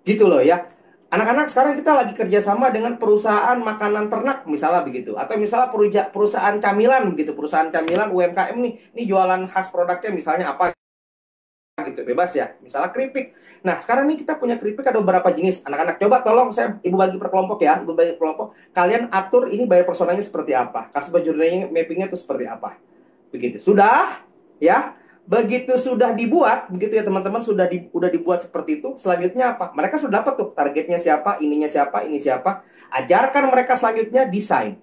Gitu loh ya. Anak-anak sekarang kita lagi kerjasama dengan perusahaan makanan ternak misalnya begitu. Atau misalnya perusahaan camilan begitu. Perusahaan camilan UMKM nih. Ini jualan khas produknya misalnya apa gitu, bebas ya. Misalnya keripik. Nah, sekarang nih kita punya keripik ada beberapa jenis. Anak-anak coba tolong saya Ibu bagi per kelompok ya. Ibu bagi per kelompok. Kalian atur ini bayar personanya seperti apa. Customer journey mappingnya itu seperti apa. Begitu. Sudah ya. Begitu sudah dibuat, begitu ya teman-teman udah dibuat seperti itu. Selanjutnya apa? Mereka sudah dapat tuh targetnya siapa, ininya siapa, ini siapa. Ajarkan mereka selanjutnya desain.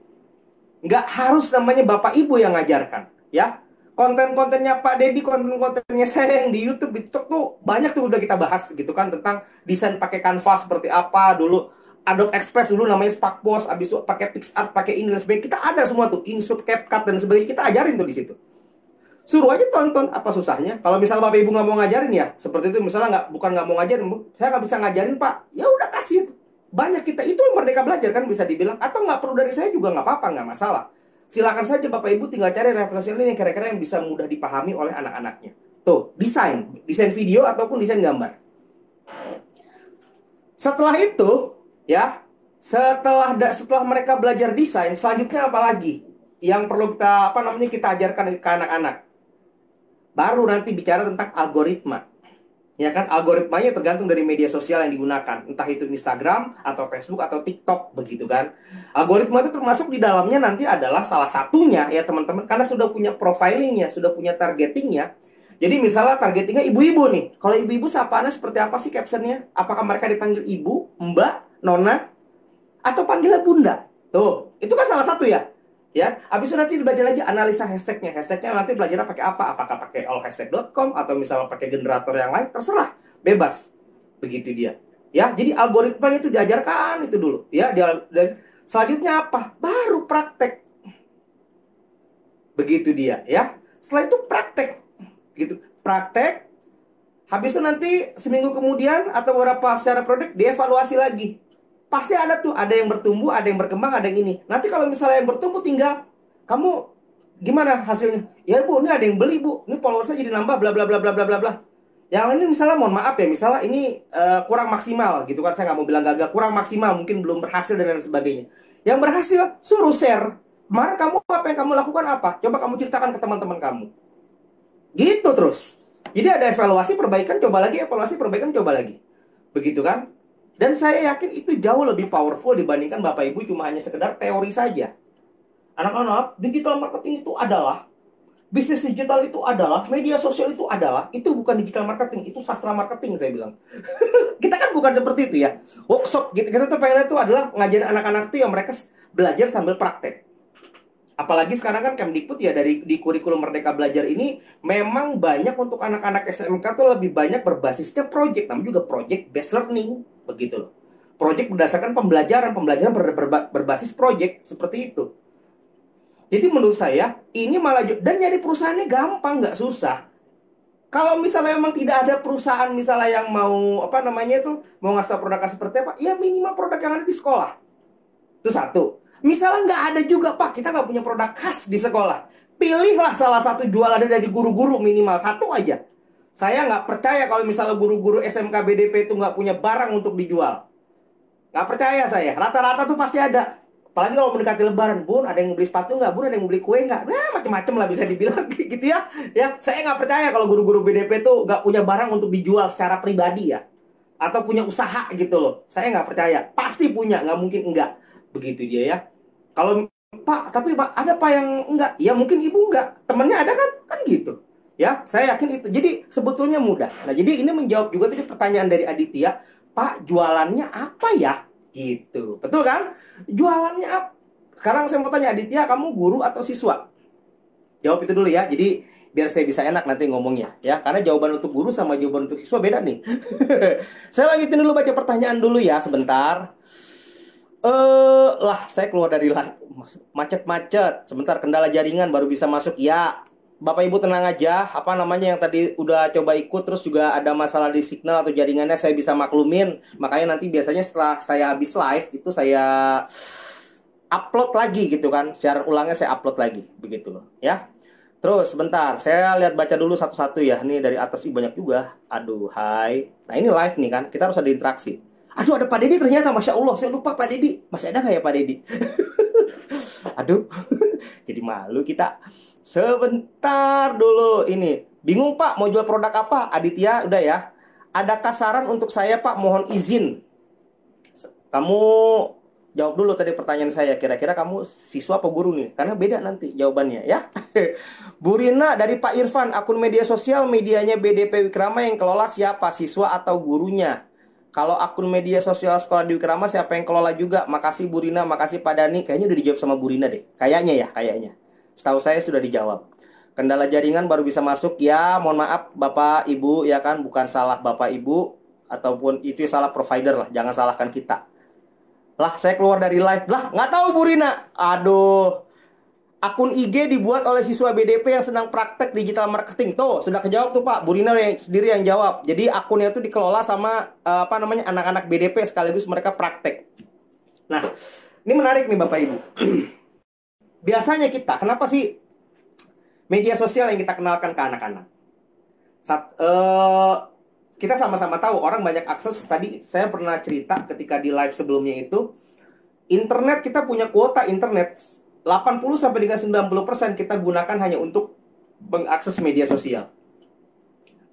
Nggak harus namanya Bapak Ibu yang ngajarkan, ya. Konten-kontennya Pak Dedi, konten-kontennya saya yang di YouTube, di TikTok tuh banyak tuh udah kita bahas gitu kan tentang desain pakai Canva seperti apa dulu. Adobe Express dulu namanya Sparkpost, abis itu pakai PixArt, pakai ini dan sebagainya. Kita ada semua tuh, InShot, CapCut dan sebagainya. Kita ajarin tuh di situ. Suruh aja tonton, apa susahnya? Kalau misal Bapak Ibu nggak mau ngajarin ya, seperti itu misalnya bukan nggak mau ngajarin, saya nggak bisa ngajarin Pak, ya udah kasih itu. Banyak kita itu merdeka belajar kan bisa dibilang, atau nggak perlu dari saya juga nggak apa-apa, nggak masalah. Silakan saja Bapak Ibu tinggal cari referensi ini yang kira-kira yang bisa mudah dipahami oleh anak-anaknya. Tuh, desain video ataupun desain gambar. Setelah itu, ya, setelah mereka belajar desain, selanjutnya apa lagi? Yang perlu kita ajarkan ke anak-anak. Baru nanti bicara tentang algoritma. Ya kan, algoritmanya tergantung dari media sosial yang digunakan. Entah itu Instagram, atau Facebook, atau TikTok, begitu kan. Algoritma itu termasuk di dalamnya nanti adalah salah satunya, ya teman-teman. Karena sudah punya profilingnya, sudah punya targetingnya. Jadi misalnya targetingnya ibu-ibu nih. Kalau ibu-ibu sapaannya seperti apa sih captionnya? Apakah mereka dipanggil ibu, mbak, nona, atau panggilnya bunda? Tuh, itu kan salah satu ya. Ya, habis itu nanti belajar lagi analisa hashtagnya. Hashtagnya nanti belajar pakai apa? Apakah pakai allhashtag.com atau misalnya pakai generator yang lain, terserah, bebas. Begitu dia. Ya, jadi algoritmanya itu diajarkan itu dulu. Ya, dan Selanjutnya apa? Baru praktek. Begitu dia ya. Setelah itu praktek. Gitu. Praktek. Habis itu nanti seminggu kemudian atau beberapa secara produk dievaluasi lagi. Pasti ada tuh, ada yang bertumbuh, ada yang berkembang, ada yang ini. Nanti kalau misalnya yang bertumbuh tinggal kamu gimana hasilnya? Ya Bu, ini ada yang beli Bu. Ini followersnya jadi nambah bla bla bla bla bla bla bla. Yang ini misalnya mohon maaf ya, misalnya ini kurang maksimal gitu kan, saya nggak mau bilang gagal, kurang maksimal, mungkin belum berhasil dan lain sebagainya. Yang berhasil suruh share. Kemarin kamu apa yang kamu lakukan apa? Coba kamu ceritakan ke teman-teman kamu. Gitu terus. Jadi ada evaluasi perbaikan, coba lagi, evaluasi perbaikan, coba lagi. Begitu kan? Dan saya yakin itu jauh lebih powerful dibandingkan Bapak Ibu cuma hanya sekedar teori saja. Anak-anak, digital marketing itu adalah, bisnis digital itu adalah, media sosial itu bukan digital marketing, itu sastra marketing saya bilang. Kita kan bukan seperti itu ya. Workshop, kita tuh pengen itu adalah ngajarin anak-anak itu yang mereka belajar sambil praktek. Apalagi sekarang kan Kemdikbud ya di kurikulum Merdeka Belajar ini memang banyak untuk anak-anak SMK tuh lebih banyak berbasisnya project, namanya juga project based learning, begitu loh. Project berdasarkan pembelajaran berbasis project seperti itu. Jadi menurut saya ini malah dan nyari perusahaannya gampang, nggak susah. Kalau misalnya memang tidak ada perusahaan misalnya yang mau apa namanya itu mau ngasih produk seperti apa, ya minimal produk yang ada di sekolah. Itu satu. Misalnya nggak ada juga, Pak, kita nggak punya produk khas di sekolah. Pilihlah salah satu jualan dari guru-guru minimal satu aja. Saya nggak percaya kalau misalnya guru-guru SMK BDP itu nggak punya barang untuk dijual. Nggak percaya saya. Rata-rata tuh pasti ada. Apalagi kalau mendekati Lebaran, Bun, ada yang beli sepatu nggak? Bun, ada yang beli kue nggak? Nah, macam-macam lah bisa dibilang gitu ya. Ya, saya nggak percaya kalau guru-guru BDP tuh nggak punya barang untuk dijual secara pribadi ya, atau punya usaha gitu loh. Saya nggak percaya. Pasti punya, nggak mungkin enggak. Begitu dia ya. Kalau Pak, tapi Pak, ada Pak yang enggak? Ya mungkin Ibu enggak. Temennya ada kan? Kan gitu. Ya, saya yakin itu. Jadi sebetulnya mudah. Nah, jadi ini menjawab juga tadi pertanyaan dari Aditya. Pak, jualannya apa ya? Gitu. Betul kan? Jualannya apa? Sekarang saya mau tanya Aditya, kamu guru atau siswa? Jawab itu dulu ya. Jadi biar saya bisa enak nanti ngomongnya ya. Karena jawaban untuk guru sama jawaban untuk siswa beda nih. Saya lanjutin dulu baca pertanyaan dulu ya sebentar. Lah saya keluar dari live macet-macet. Sebentar kendala jaringan baru bisa masuk ya. Bapak Ibu tenang aja, apa namanya yang tadi udah coba ikut terus juga ada masalah di signal atau jaringannya saya bisa maklumin. Makanya nanti biasanya setelah saya habis live itu saya upload lagi gitu kan. Secara ulangnya saya upload lagi begitu loh ya. Terus sebentar, saya lihat baca dulu satu-satu ya. Nih dari atas ini banyak juga. Aduh, hai. Nah ini live nih kan, kita harus ada interaksi. Aduh, ada Pak Dedi ternyata, Masya Allah. Saya lupa Pak Dedi. Masih ada nggak ya Pak Dedi? Aduh, jadi malu kita. Sebentar dulu ini. Bingung Pak, mau jual produk apa? Aditya, udah ya. Adakah saran untuk saya Pak? Mohon izin. Kamu jawab dulu tadi pertanyaan saya. Kira-kira kamu siswa apa guru nih? Karena beda nanti jawabannya ya. Bu Rina dari Pak Irfan, akun media sosial medianya BDP Wikrama yang kelola siapa? Siswa atau gurunya? Kalau akun media sosial sekolah di Wikrama siapa yang kelola juga? Makasih Bu Rina, makasih Pak Dani. Kayaknya udah dijawab sama Bu Rina deh. Kayaknya ya, kayaknya. Setahu saya sudah dijawab. Kendala jaringan baru bisa masuk ya. Mohon maaf Bapak Ibu ya kan, bukan salah Bapak Ibu ataupun itu salah provider lah. Jangan salahkan kita. Lah saya keluar dari live. Lah nggak tahu Bu Rina. Aduh. Akun IG dibuat oleh siswa BDP yang sedang praktek digital marketing. Tuh, sudah kejawab tuh Pak. Bu Rina yang sendiri yang jawab. Jadi akunnya itu dikelola sama apa namanya anak-anak BDP sekaligus mereka praktek. Nah, ini menarik nih Bapak Ibu. Biasanya kita, kenapa sih media sosial yang kita kenalkan ke anak-anak? Kita sama-sama tahu orang banyak akses. Tadi saya pernah cerita ketika di live sebelumnya itu, internet kita punya kuota internet 80 sampai dengan 90% kita gunakan hanya untuk mengakses media sosial.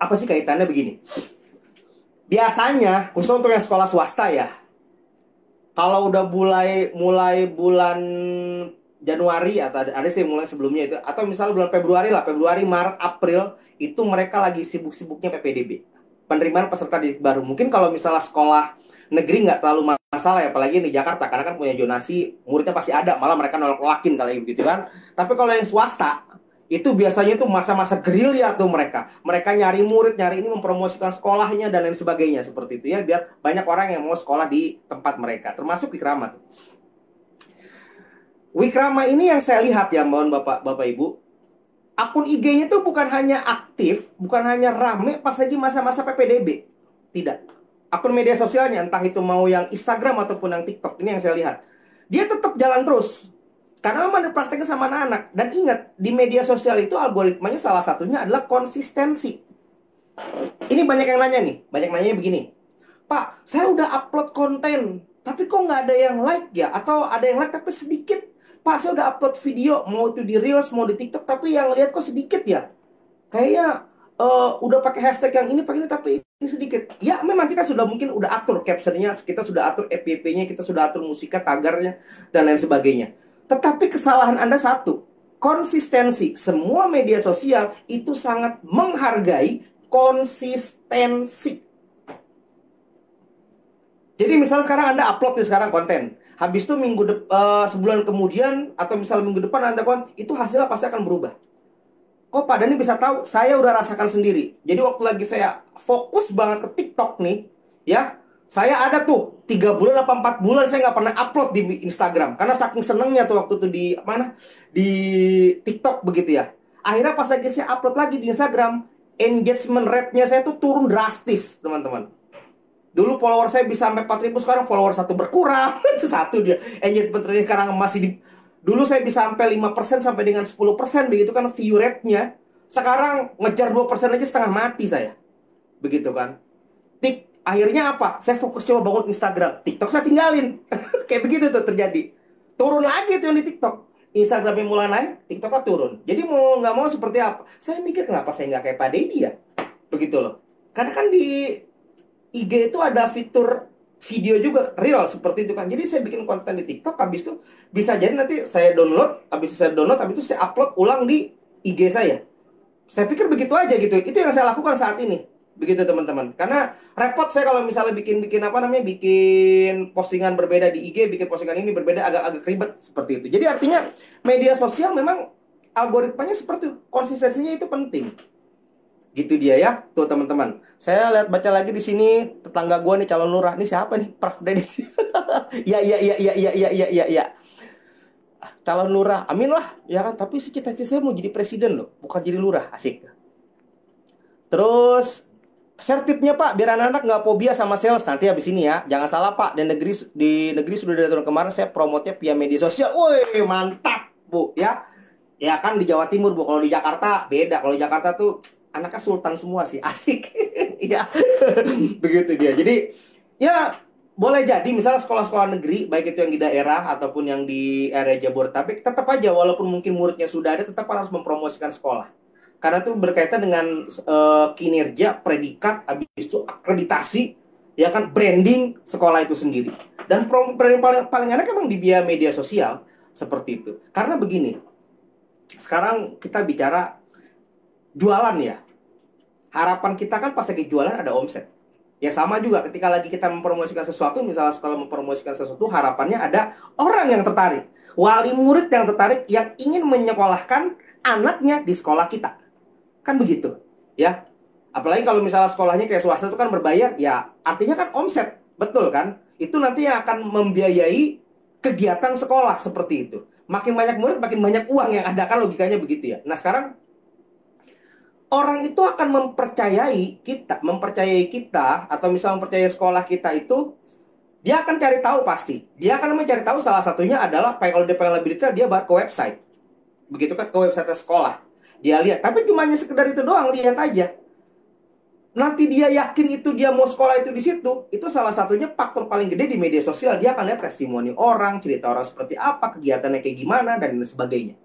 Apa sih kaitannya begini? Biasanya, khusus untuk yang sekolah swasta ya, kalau udah mulai bulan Januari atau ada sih mulai sebelumnya itu, atau misalnya bulan Februari lah, Februari, Maret, April, itu mereka lagi sibuk-sibuknya PPDB, penerimaan peserta didik baru. Mungkin kalau misalnya sekolah negeri nggak terlalu masalah ya, apalagi di Jakarta karena kan punya zonasi, muridnya pasti ada, malah mereka nolak-nolakin kali gitu kan. Tapi kalau yang swasta itu biasanya tuh masa-masa gerilya tuh mereka nyari murid, nyari ini, mempromosikan sekolahnya dan lain sebagainya seperti itu ya, biar banyak orang yang mau sekolah di tempat mereka, termasuk di Keramat. Wikrama ini yang saya lihat ya, mohon Bapak Ibu, akun IG-nya tuh bukan hanya aktif, bukan hanya rame pas lagi masa-masa PPDB. Tidak. Akun media sosialnya, entah itu mau yang Instagram ataupun yang TikTok, ini yang saya lihat. Dia tetap jalan terus. Karena memang diprakteknya sama anak-anak. Dan ingat, di media sosial itu algoritmanya salah satunya adalah konsistensi. Ini banyak yang nanya nih, banyak nanya begini. Pak, saya udah upload konten, tapi kok nggak ada yang like ya? Atau ada yang like tapi sedikit. Pak, saya udah upload video, mau itu di Reels, mau di TikTok, tapi yang lihat kok sedikit ya? Kayaknya udah pakai hashtag yang ini, pakai ini, tapi ini sedikit. Ya, memang kita sudah mungkin udah atur captionnya, kita sudah atur FYP-nya, kita sudah atur musiknya, tagarnya, dan lain sebagainya. Tetapi kesalahan Anda satu, konsistensi. Semua media sosial itu sangat menghargai konsistensi. Jadi misalnya sekarang Anda upload nih sekarang konten, habis itu sebulan kemudian atau misalnya minggu depan Anda konten, itu hasilnya pasti akan berubah. Kok Pak Dani bisa tahu? Saya udah rasakan sendiri. Jadi waktu lagi saya fokus banget ke TikTok nih, ya, saya ada tuh 3 bulan apa 4 bulan saya nggak pernah upload di Instagram karena saking senengnya tuh waktu itu di mana di TikTok begitu ya. Akhirnya pas lagi saya upload lagi di Instagram, engagement rate-nya saya tuh turun drastis, teman-teman. Dulu follower saya bisa sampai 4.000, sekarang follower satu berkurang. Itu satu dia. Engagement rate sekarang masih di... Dulu saya bisa sampai 5% sampai dengan 10%, begitu kan view rate-nya. Sekarang ngejar 2% aja setengah mati saya. Begitu kan. Akhirnya apa? Saya fokus coba bangun Instagram. TikTok saya tinggalin. Kayak begitu tuh terjadi. Turun lagi tuh yang di TikTok. Instagramnya mulai naik, TikToknya turun. Jadi mau nggak mau seperti apa? Saya mikir kenapa saya nggak kayak Pak Deddy ya? Begitu loh. Karena kan di IG itu ada fitur video juga real seperti itu kan. Jadi saya bikin konten di TikTok, habis itu bisa jadi nanti saya download, habis itu saya upload ulang di IG saya. Saya pikir begitu aja gitu. Itu yang saya lakukan saat ini. Begitu teman-teman. Karena repot saya kalau misalnya bikin apa namanya, bikin postingan berbeda di IG, bikin postingan ini berbeda, agak-agak ribet seperti itu. Jadi artinya media sosial memang algoritmanya seperti itu. Konsistensinya itu penting. Gitu dia ya, tuh teman-teman. Saya lihat baca lagi di sini tetangga gua nih calon lurah. Nih siapa nih? Prof Dennis. Ya ya ya ya ya ya ya ya ya. Calon lurah. Amin lah, ya kan? Tapi cita-cita saya mau jadi presiden loh, bukan jadi lurah. Asik. Terus share tipnya Pak, biar anak-anak nggak fobia sama sales nanti habis ini ya. Jangan salah Pak, di negeri sudah dari tahun kemarin saya promotnya via media sosial. Woi, mantap Bu ya. Ya kan di Jawa Timur Bu, kalau di Jakarta beda. Kalau di Jakarta tuh anaknya sultan semua sih, asik. Ya. Begitu dia. Jadi ya boleh jadi misalnya sekolah-sekolah negeri baik itu yang di daerah ataupun yang di area Jabodetabek, tetap aja walaupun mungkin muridnya sudah ada, tetap harus mempromosikan sekolah. Karena itu berkaitan dengan kinerja, predikat, habis itu akreditasi, ya kan, branding sekolah itu sendiri. Dan paling enak emang di via media sosial seperti itu. Karena begini, sekarang kita bicara jualan ya. Harapan kita kan pas lagi jualan ada omset. Ya sama juga ketika lagi kita mempromosikan sesuatu, misalnya sekolah mempromosikan sesuatu, harapannya ada orang yang tertarik. Wali murid yang tertarik yang ingin menyekolahkan anaknya di sekolah kita. Kan begitu, ya. Apalagi kalau misalnya sekolahnya kayak swasta itu kan berbayar, ya artinya kan omset, betul kan? Itu nanti yang akan membiayai kegiatan sekolah seperti itu. Makin banyak murid, makin banyak uang yang ada, kan logikanya begitu ya. Nah sekarang orang itu akan mempercayai kita, atau misalnya mempercayai sekolah kita itu, dia akan cari tahu pasti. Dia akan mencari tahu salah satunya adalah, kalau dia pengen lebih detail, dia ke website. Begitu kan, ke website sekolah. Dia lihat, tapi cuma hanya sekedar itu doang, lihat aja. Nanti dia yakin itu dia mau sekolah itu di situ, itu salah satunya faktor paling gede di media sosial. Dia akan lihat testimoni orang, cerita orang seperti apa, kegiatannya kayak gimana, dan sebagainya.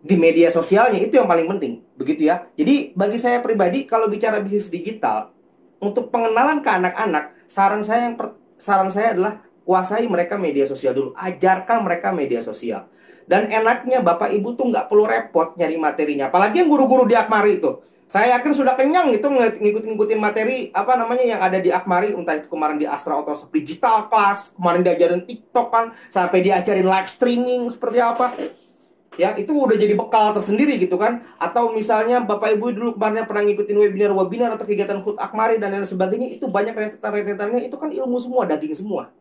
Di media sosialnya itu yang paling penting, begitu ya. Jadi bagi saya pribadi, kalau bicara bisnis digital, untuk pengenalan ke anak-anak, saran saya adalah kuasai mereka media sosial dulu, ajarkan mereka media sosial. Dan enaknya Bapak Ibu tuh nggak perlu repot nyari materinya, apalagi yang guru-guru di Akmari itu. Saya yakin sudah kenyang itu ngikutin materi apa namanya yang ada di Akmari, entah itu kemarin di Astra Auto Digital Class, kemarin diajarin TikTok kan, sampai diajarin live streaming seperti apa. Ya, itu udah jadi bekal tersendiri gitu kan. Atau misalnya Bapak Ibu dulu kemarin pernah ngikutin webinar atau kegiatan HUT Akmari dan lain sebagainya, itu banyak rentetan-rentetannya, itu kan ilmu semua, daging semua.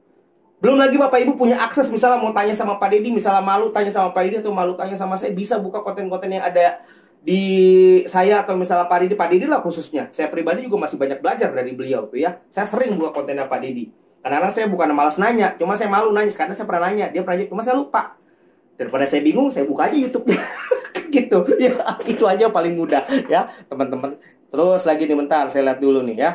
Belum lagi Bapak Ibu punya akses misalnya mau tanya sama Pak Deddy, misalnya malu tanya sama Pak Deddy atau malu tanya sama saya, bisa buka konten-konten yang ada di saya atau misalnya Pak Deddy lah khususnya. Saya pribadi juga masih banyak belajar dari beliau tuh ya. Saya sering buka kontennya Pak Deddy. Kadang-kadang saya bukan malas nanya, cuma saya malu nanya. Karena saya pernah nanya, dia pernah nanya, cuma saya lupa. Daripada saya bingung, saya buka aja YouTube. Gitu ya, itu aja paling mudah ya teman-teman. Terus lagi nih bentar, saya lihat dulu nih ya.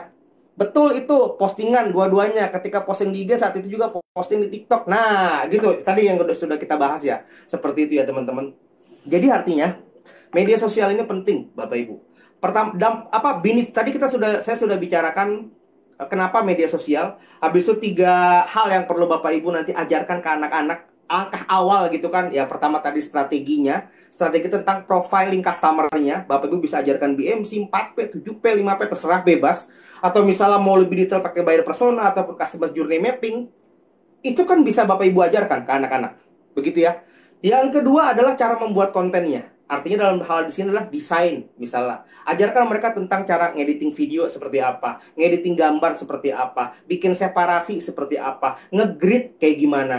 Betul itu postingan dua-duanya ketika posting di IG saat itu juga posting di TikTok. Nah, gitu. Tadi yang sudah kita bahas ya. Seperti itu ya, teman-teman. Jadi artinya media sosial ini penting, Bapak Ibu. Pertama, tadi saya sudah bicarakan kenapa media sosial. Habis itu tiga hal yang perlu Bapak Ibu nanti ajarkan ke anak-anak. Angka awal gitu kan. Ya, pertama tadi strateginya. Strategi tentang profiling customer-nya. Bapak Ibu bisa ajarkan BMC, 4P, 7P, 5P, terserah bebas. Atau misalnya mau lebih detail pakai buyer persona ataupun customer journey mapping. Itu kan bisa Bapak Ibu ajarkan ke anak-anak. Begitu ya. Yang kedua adalah cara membuat kontennya. Artinya dalam hal di sini adalah desain, misalnya. Ajarkan mereka tentang cara ngediting video seperti apa, ngediting gambar seperti apa, bikin separasi seperti apa, ngegrid kayak gimana.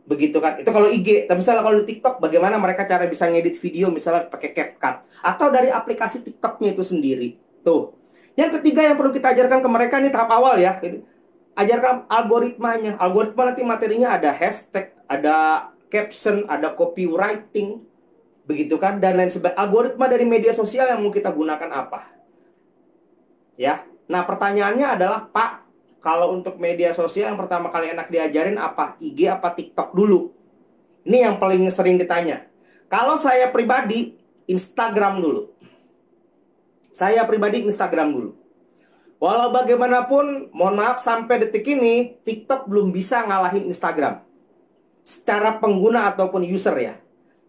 Begitu kan. Itu kalau IG. Tapi misalnya kalau di TikTok, bagaimana mereka cara bisa ngedit video misalnya pakai CapCut. Atau dari aplikasi TikToknya itu sendiri. Tuh. Yang ketiga yang perlu kita ajarkan ke mereka, ini tahap awal ya. Ajarkan algoritmanya. Algoritma nanti materinya ada hashtag, ada caption, ada copywriting, begitu kan, dan lain sebagainya. Algoritma dari media sosial yang mau kita gunakan apa? Ya. Nah, pertanyaannya adalah, Pak, kalau untuk media sosial yang pertama kali enak diajarin apa? IG apa TikTok dulu? Ini yang paling sering ditanya. Kalau saya pribadi, Instagram dulu. Saya pribadi Instagram dulu. Walau bagaimanapun, mohon maaf sampai detik ini, TikTok belum bisa ngalahin Instagram. Secara pengguna ataupun user ya.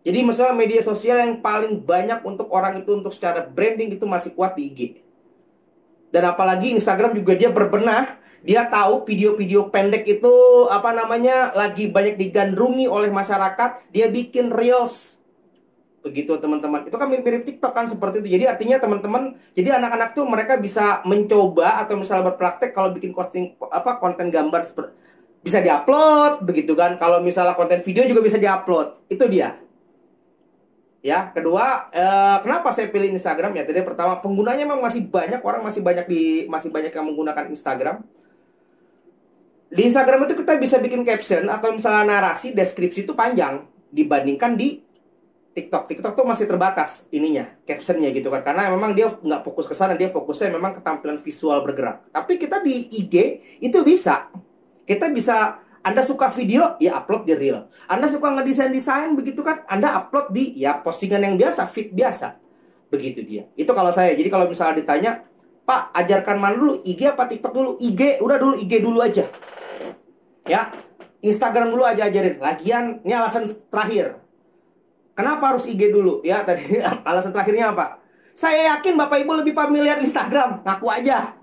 Jadi misalnya media sosial yang paling banyak untuk orang itu untuk secara branding itu masih kuat di IG. Dan apalagi Instagram juga dia berbenah, dia tahu video-video pendek itu apa namanya lagi banyak digandrungi oleh masyarakat, dia bikin reels. Begitu teman-teman. Itu kan mirip-mirip TikTok kan seperti itu. Jadi artinya teman-teman, jadi anak-anak tuh mereka bisa mencoba atau misalnya berpraktek kalau bikin konten gambar bisa diupload begitu kan. Kalau misalnya konten video juga bisa diupload. Itu dia. Ya, kedua, kenapa saya pilih Instagram ya? Tadi pertama, penggunanya memang masih banyak, orang masih banyak yang menggunakan Instagram. Di Instagram itu kita bisa bikin caption atau misalnya narasi, deskripsi itu panjang dibandingkan di TikTok. TikTok tuh masih terbatas ininya, captionnya gitu kan. Karena memang dia nggak fokus ke sana, dia fokusnya memang ke tampilan visual bergerak. Tapi kita di IG itu bisa. Kita bisa, Anda suka video, ya upload di reel. Anda suka ngedesain-desain begitu kan, Anda upload di ya postingan yang biasa, feed biasa. Begitu dia. Itu kalau saya. Jadi kalau misalnya ditanya, Pak, ajarkan mana dulu, IG apa TikTok dulu? IG, udah dulu IG dulu aja. Ya, Instagram dulu aja ajarin. Lagian, ini alasan terakhir. Kenapa harus IG dulu? Ya, tadi alasan terakhirnya apa? Saya yakin Bapak Ibu lebih familiar Instagram. Ngaku aja.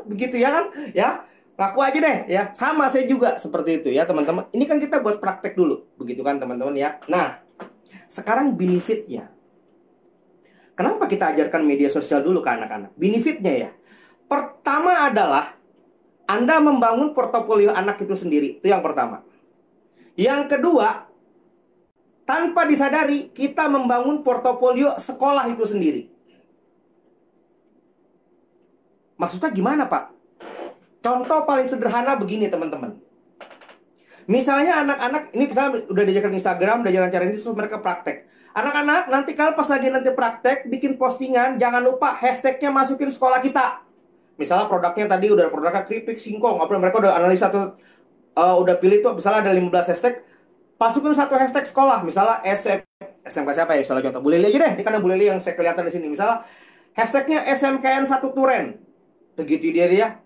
Begitu ya kan? Ya, ngaku aja deh ya. Sama saya juga seperti itu ya, teman-teman. Ini kan kita buat praktek dulu. Begitu kan, teman-teman ya. Nah, sekarang benefitnya. Kenapa kita ajarkan media sosial dulu ke anak-anak? Benefitnya ya. Pertama adalah Anda membangun portofolio anak itu sendiri. Itu yang pertama. Yang kedua, tanpa disadari, kita membangun portofolio sekolah itu sendiri. Maksudnya gimana, Pak? Contoh paling sederhana begini, teman-teman. Misalnya anak-anak, ini misalnya udah diajarkan Instagram, udah jalan cara ini, terus mereka praktek. Anak-anak, nanti kalau pas lagi nanti praktek, bikin postingan, jangan lupa hashtagnya masukin sekolah kita. Misalnya produknya tadi udah produknya keripik, singkong, apa mereka udah analisa tuh, udah pilih tuh, misalnya ada 15 hashtag, masukin satu hashtag sekolah, misalnya SMK siapa ya, misalnya contoh Bu Lili aja deh, ini karena Bu Lili yang saya kelihatan di sini, misalnya hashtagnya SMKN 1 Turen, begitu dia.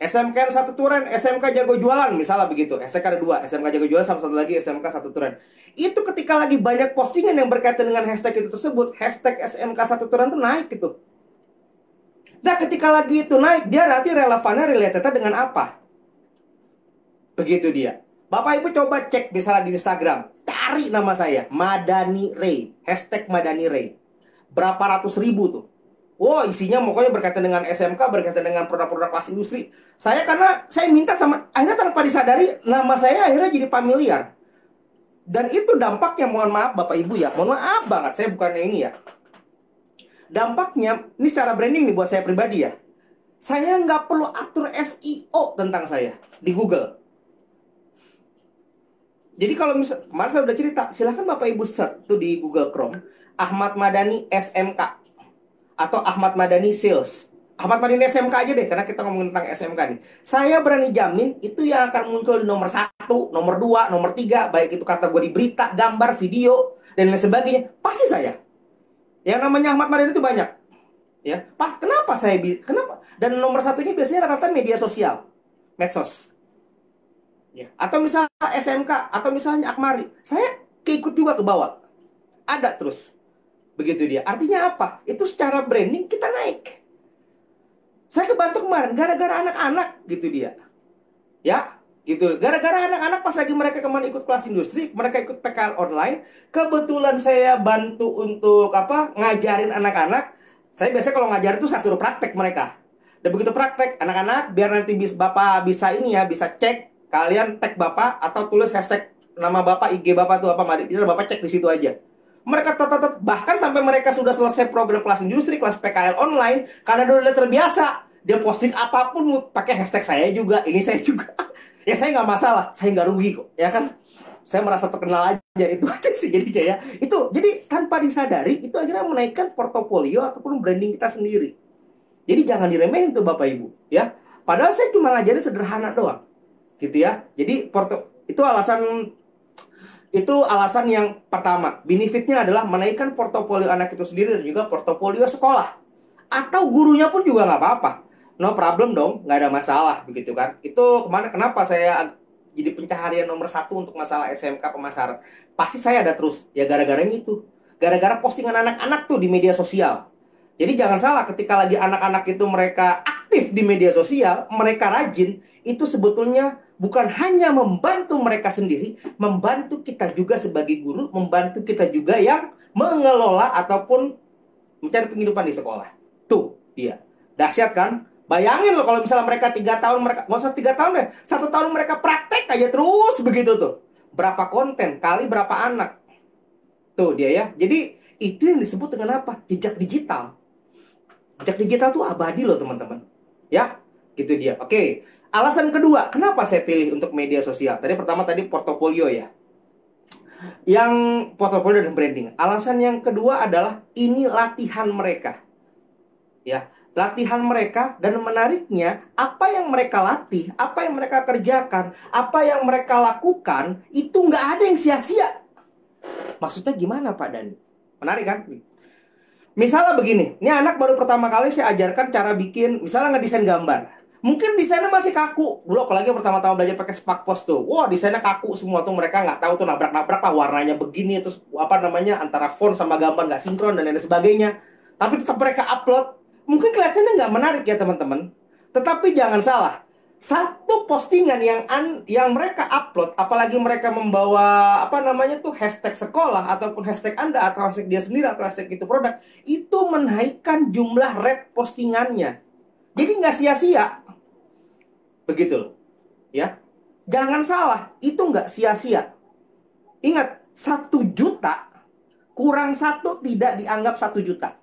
SMKN 1 Turen, SMK Jago Jualan, misalnya begitu. SMK ada 2, SMK Jago Jualan sama satu lagi SMK 1 Turen. Itu ketika lagi banyak postingan yang berkaitan dengan hashtag itu tersebut, hashtag SMK 1 Turen itu naik gitu. Nah, ketika lagi itu naik, dia nanti relevannya relatednya dengan apa? Begitu dia. Bapak Ibu coba cek misalnya di Instagram, cari nama saya, Madani Ray, hashtag Madani Ray. Berapa ratus ribu tuh. Wow, isinya pokoknya berkaitan dengan SMK, berkaitan dengan produk-produk kelas industri. Karena saya minta sama, akhirnya tanpa disadari nama saya akhirnya jadi familiar. Dan itu dampaknya, mohon maaf Bapak Ibu ya, mohon maaf banget, saya bukannya ini ya. Dampaknya, ini secara branding nih buat saya pribadi ya. Saya nggak perlu atur SEO tentang saya di Google. Jadi kalau misal, kemarin saya udah cerita, silahkan Bapak Ibu search tuh di Google Chrome, Ahmad Madani SMK atau Ahmad Madani Sales. Ahmad Madani SMK aja deh, karena kita ngomongin tentang SMK nih. Saya berani jamin itu yang akan muncul di nomor 1, nomor 2, nomor 3, baik itu kategori berita, gambar, video, dan lain sebagainya. Pasti saya. Yang namanya Ahmad Madani itu banyak. Ya, kenapa kenapa? Dan nomor satunya biasanya rata-rata media sosial, medsos. Ya. Atau misalnya SMK, atau misalnya Akmari, saya keikut juga ke bawah. Ada terus. Begitu dia. Artinya apa? Itu secara branding kita naik. Saya kebantu kemarin gara-gara anak-anak gitu dia. Ya, gitu. Gara-gara anak-anak pas lagi mereka kemarin ikut kelas industri, mereka ikut PKL online, kebetulan saya bantu untuk ngajarin anak-anak. Saya biasanya kalau ngajar itu saya suruh praktek mereka. Dan begitu praktek, anak-anak biar nanti Bapak bisa ini ya, bisa cek, kalian tag Bapak atau tulis hashtag nama Bapak, IG Bapak tuh apa, bisa Bapak cek di situ aja. Mereka bahkan sampai mereka sudah selesai program kelas industri, kelas PKL online, karena udah terbiasa. Dia posting apapun pakai hashtag saya juga, ini saya juga. Ya saya nggak masalah, saya nggak rugi kok, ya kan? Saya merasa terkenal aja, itu aja sih jadinya ya. Itu jadi tanpa disadari itu akhirnya menaikkan portofolio ataupun branding kita sendiri. Jadi jangan diremehin tuh Bapak Ibu, ya. Padahal saya cuma ngajarin sederhana doang, gitu ya. Jadi itu alasan yang pertama. Benefitnya adalah menaikkan portofolio anak itu sendiri dan juga portofolio sekolah. Atau gurunya pun juga nggak apa-apa. No problem dong, nggak ada masalah begitu kan. Itu kenapa saya jadi pencaharian nomor 1 untuk masalah SMK pemasaran. Pasti saya ada terus, ya gara-garanya itu. Gara-gara postingan anak-anak tuh di media sosial. Jadi jangan salah, ketika lagi anak-anak itu mereka aktif di media sosial, mereka rajin, itu sebetulnya bukan hanya membantu mereka sendiri, membantu kita juga sebagai guru, membantu kita juga yang mengelola ataupun mencari penghidupan di sekolah. Tuh dia, dahsyat kan? Bayangin loh kalau misalnya mereka 3 tahun, mereka nggak usah 3 tahun deh, 1 tahun mereka praktek aja terus begitu tuh. Berapa konten kali berapa anak? Tuh dia ya. Jadi itu yang disebut dengan apa? Jejak digital. Jejak digital tuh abadi loh teman-teman. Ya, gitu dia. Oke, alasan kedua, kenapa saya pilih untuk media sosial? Tadi portofolio ya. Yang portofolio dan branding. Alasan yang kedua adalah ini latihan mereka. Ya, latihan mereka, dan menariknya apa yang mereka latih, apa yang mereka kerjakan, apa yang mereka lakukan itu nggak ada yang sia-sia. Maksudnya gimana Pak Dani? Menarik kan? Misalnya begini, ini anak baru pertama kali saya ajarkan cara bikin, misalnya ngedesain gambar. Mungkin desainnya masih kaku. Dulu apalagi pertama-tama belajar pakai Spakpos tuh. Wah, desainnya kaku semua tuh, mereka nggak tahu tuh nabrak-nabrak lah warnanya begini, terus antara font sama gambar nggak sinkron dan lain sebagainya. Tapi tetap mereka upload. Mungkin kelihatannya nggak menarik ya teman-teman. Tetapi jangan salah, satu postingan yang mereka upload, apalagi mereka membawa hashtag sekolah ataupun hashtag Anda atau hashtag dia sendiri atau hashtag itu produk, itu menaikkan jumlah rate postingannya. Jadi nggak sia-sia, begitu loh, ya. Jangan salah, itu nggak sia-sia. Ingat, 1 juta kurang 1 tidak dianggap 1 juta.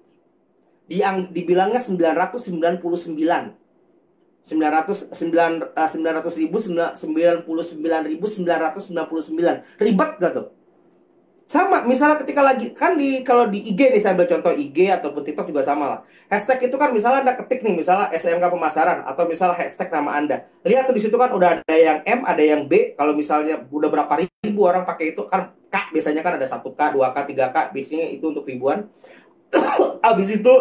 Dibilangnya 999. 999.999. Ribet gak tuh? Sama, misalnya ketika lagi kan kalau di IG nih, saya ambil contoh IG ataupun TikTok juga sama lah. Hashtag itu kan misalnya Anda ketik nih, misalnya SMK pemasaran atau misalnya hashtag nama Anda. Lihat tuh di situ kan udah ada yang M, ada yang B. Kalau misalnya udah berapa ribu orang pakai itu kan, K biasanya kan ada 1K, 2K, 3K, biasanya itu untuk ribuan. Habis itu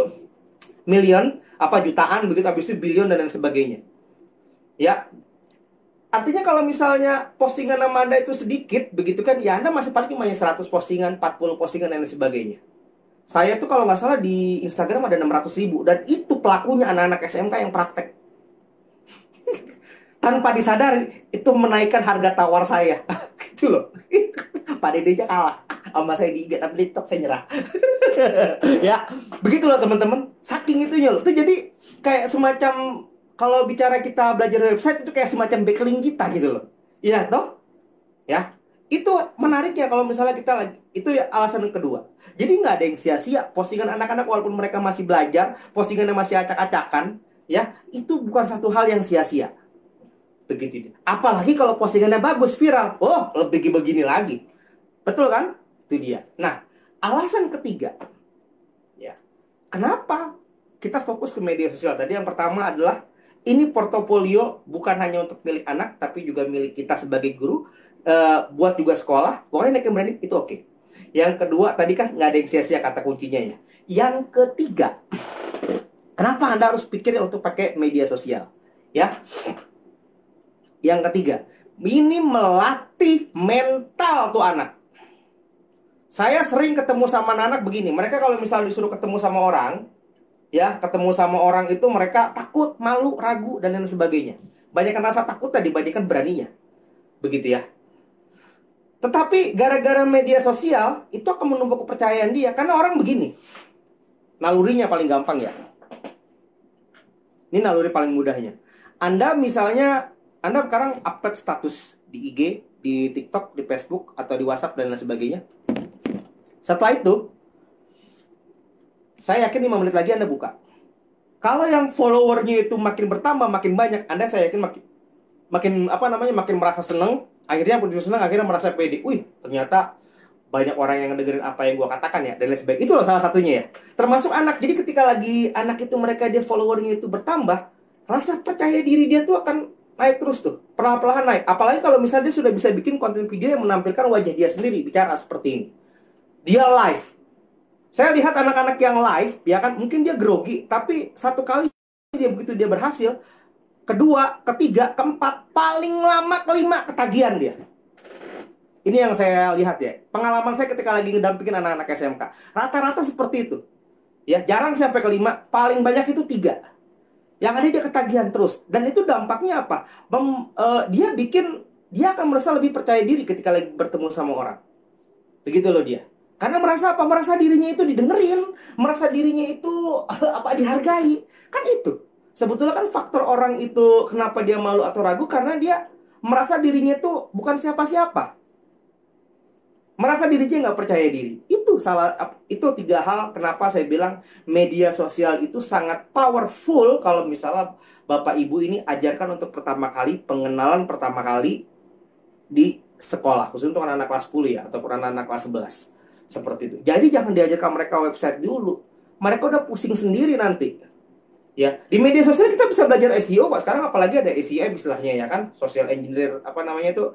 million, jutaan, begitu habis itu billion dan lain sebagainya. Ya, artinya kalau misalnya postingan nama Anda itu sedikit, begitu kan, ya Anda masih paling cuma 100 postingan, 40 postingan, dan lain sebagainya. Saya tuh kalau nggak salah di Instagram ada 600.000, dan itu pelakunya anak-anak SMK yang praktek. Tanpa disadari, itu menaikkan harga tawar saya. Gitu loh. Pak Dede aja kalah. Sama saya di IG, tapi di TikTok saya nyerah. Ya, begitulah teman-teman. Saking itunya loh. Itu jadi kayak semacam, kalau bicara kita belajar website itu kayak semacam backlink kita gitu loh. Iya toh? Ya. Itu menarik ya kalau misalnya kita lagi, itu ya alasan yang kedua. Jadi nggak ada yang sia-sia. Postingan anak-anak walaupun mereka masih belajar, postingannya masih acak-acakan, ya, itu bukan satu hal yang sia-sia. Begitu. Apalagi kalau postingannya bagus, viral. Oh, lebih begini lagi. Betul kan? Itu dia. Nah, alasan ketiga, ya, kenapa kita fokus ke media sosial? Tadi yang pertama adalah ini portofolio bukan hanya untuk milik anak, tapi juga milik kita sebagai guru, buat juga sekolah. Pokoknya naikin branding itu oke. Yang kedua, tadi kan nggak ada yang sia-sia kata kuncinya ya. Yang ketiga, kenapa Anda harus pikir untuk pakai media sosial? Ya, yang ketiga, ini melatih mental tuh anak. Saya sering ketemu sama anak begini. Mereka kalau misalnya disuruh ketemu sama orang, ya, ketemu sama orang itu mereka takut, malu, ragu, dan lain sebagainya. Banyak rasa takutnya dibandingkan beraninya. Begitu ya. Tetapi gara-gara media sosial, itu akan menumbuh kepercayaan dia. Karena orang begini. Nalurinya paling gampang ya. Ini naluri paling mudahnya. Anda misalnya, Anda sekarang upload status di IG, di TikTok, di Facebook, atau di WhatsApp, dan lain sebagainya. Setelah itu, saya yakin 5 menit lagi Anda buka. Kalau yang followernya itu makin bertambah, makin banyak, Anda saya yakin makin merasa senang. Akhirnya begitu senang, akhirnya merasa pede. Wih, ternyata banyak orang yang dengerin apa yang gue katakan ya, dan lain sebagainya. Itu loh salah satunya ya. Termasuk anak. Jadi ketika lagi anak itu dia followernya itu bertambah, rasa percaya diri dia tuh akan naik terus tuh, perlahan-lahan naik. Apalagi kalau misalnya dia sudah bisa bikin konten video yang menampilkan wajah dia sendiri bicara seperti ini. Dia live. Saya lihat anak-anak yang live, ya kan, mungkin dia grogi, tapi satu kali begitu dia berhasil, kedua, ketiga, keempat, paling lama kelima ketagihan dia. Ini yang saya lihat ya. Pengalaman saya ketika lagi ngedampingin anak-anak SMK. Rata-rata seperti itu. Ya, jarang sampai kelima, paling banyak itu tiga. Yang ada dia ketagihan terus. Dan itu dampaknya apa? Dia akan merasa lebih percaya diri ketika lagi bertemu sama orang. Begitu loh dia. Karena merasa apa? Merasa dirinya itu didengerin, merasa dirinya itu apa, dihargai. Kan itu. Sebetulnya kan faktor orang itu kenapa dia malu atau ragu, karena dia merasa dirinya itu bukan siapa-siapa. Merasa dirinya nggak percaya diri. Itu tiga hal kenapa saya bilang media sosial itu sangat powerful kalau misalnya Bapak Ibu ini ajarkan untuk pengenalan pertama kali di sekolah, khusus untuk anak-anak kelas 10 ya, ataupun anak-anak kelas 11. Seperti itu. Jadi jangan diajarkan mereka website dulu. Mereka udah pusing sendiri nanti. Ya, di media sosial kita bisa belajar SEO, Pak. Sekarang apalagi ada SEM istilahnya ya kan, social engineer apa namanya itu?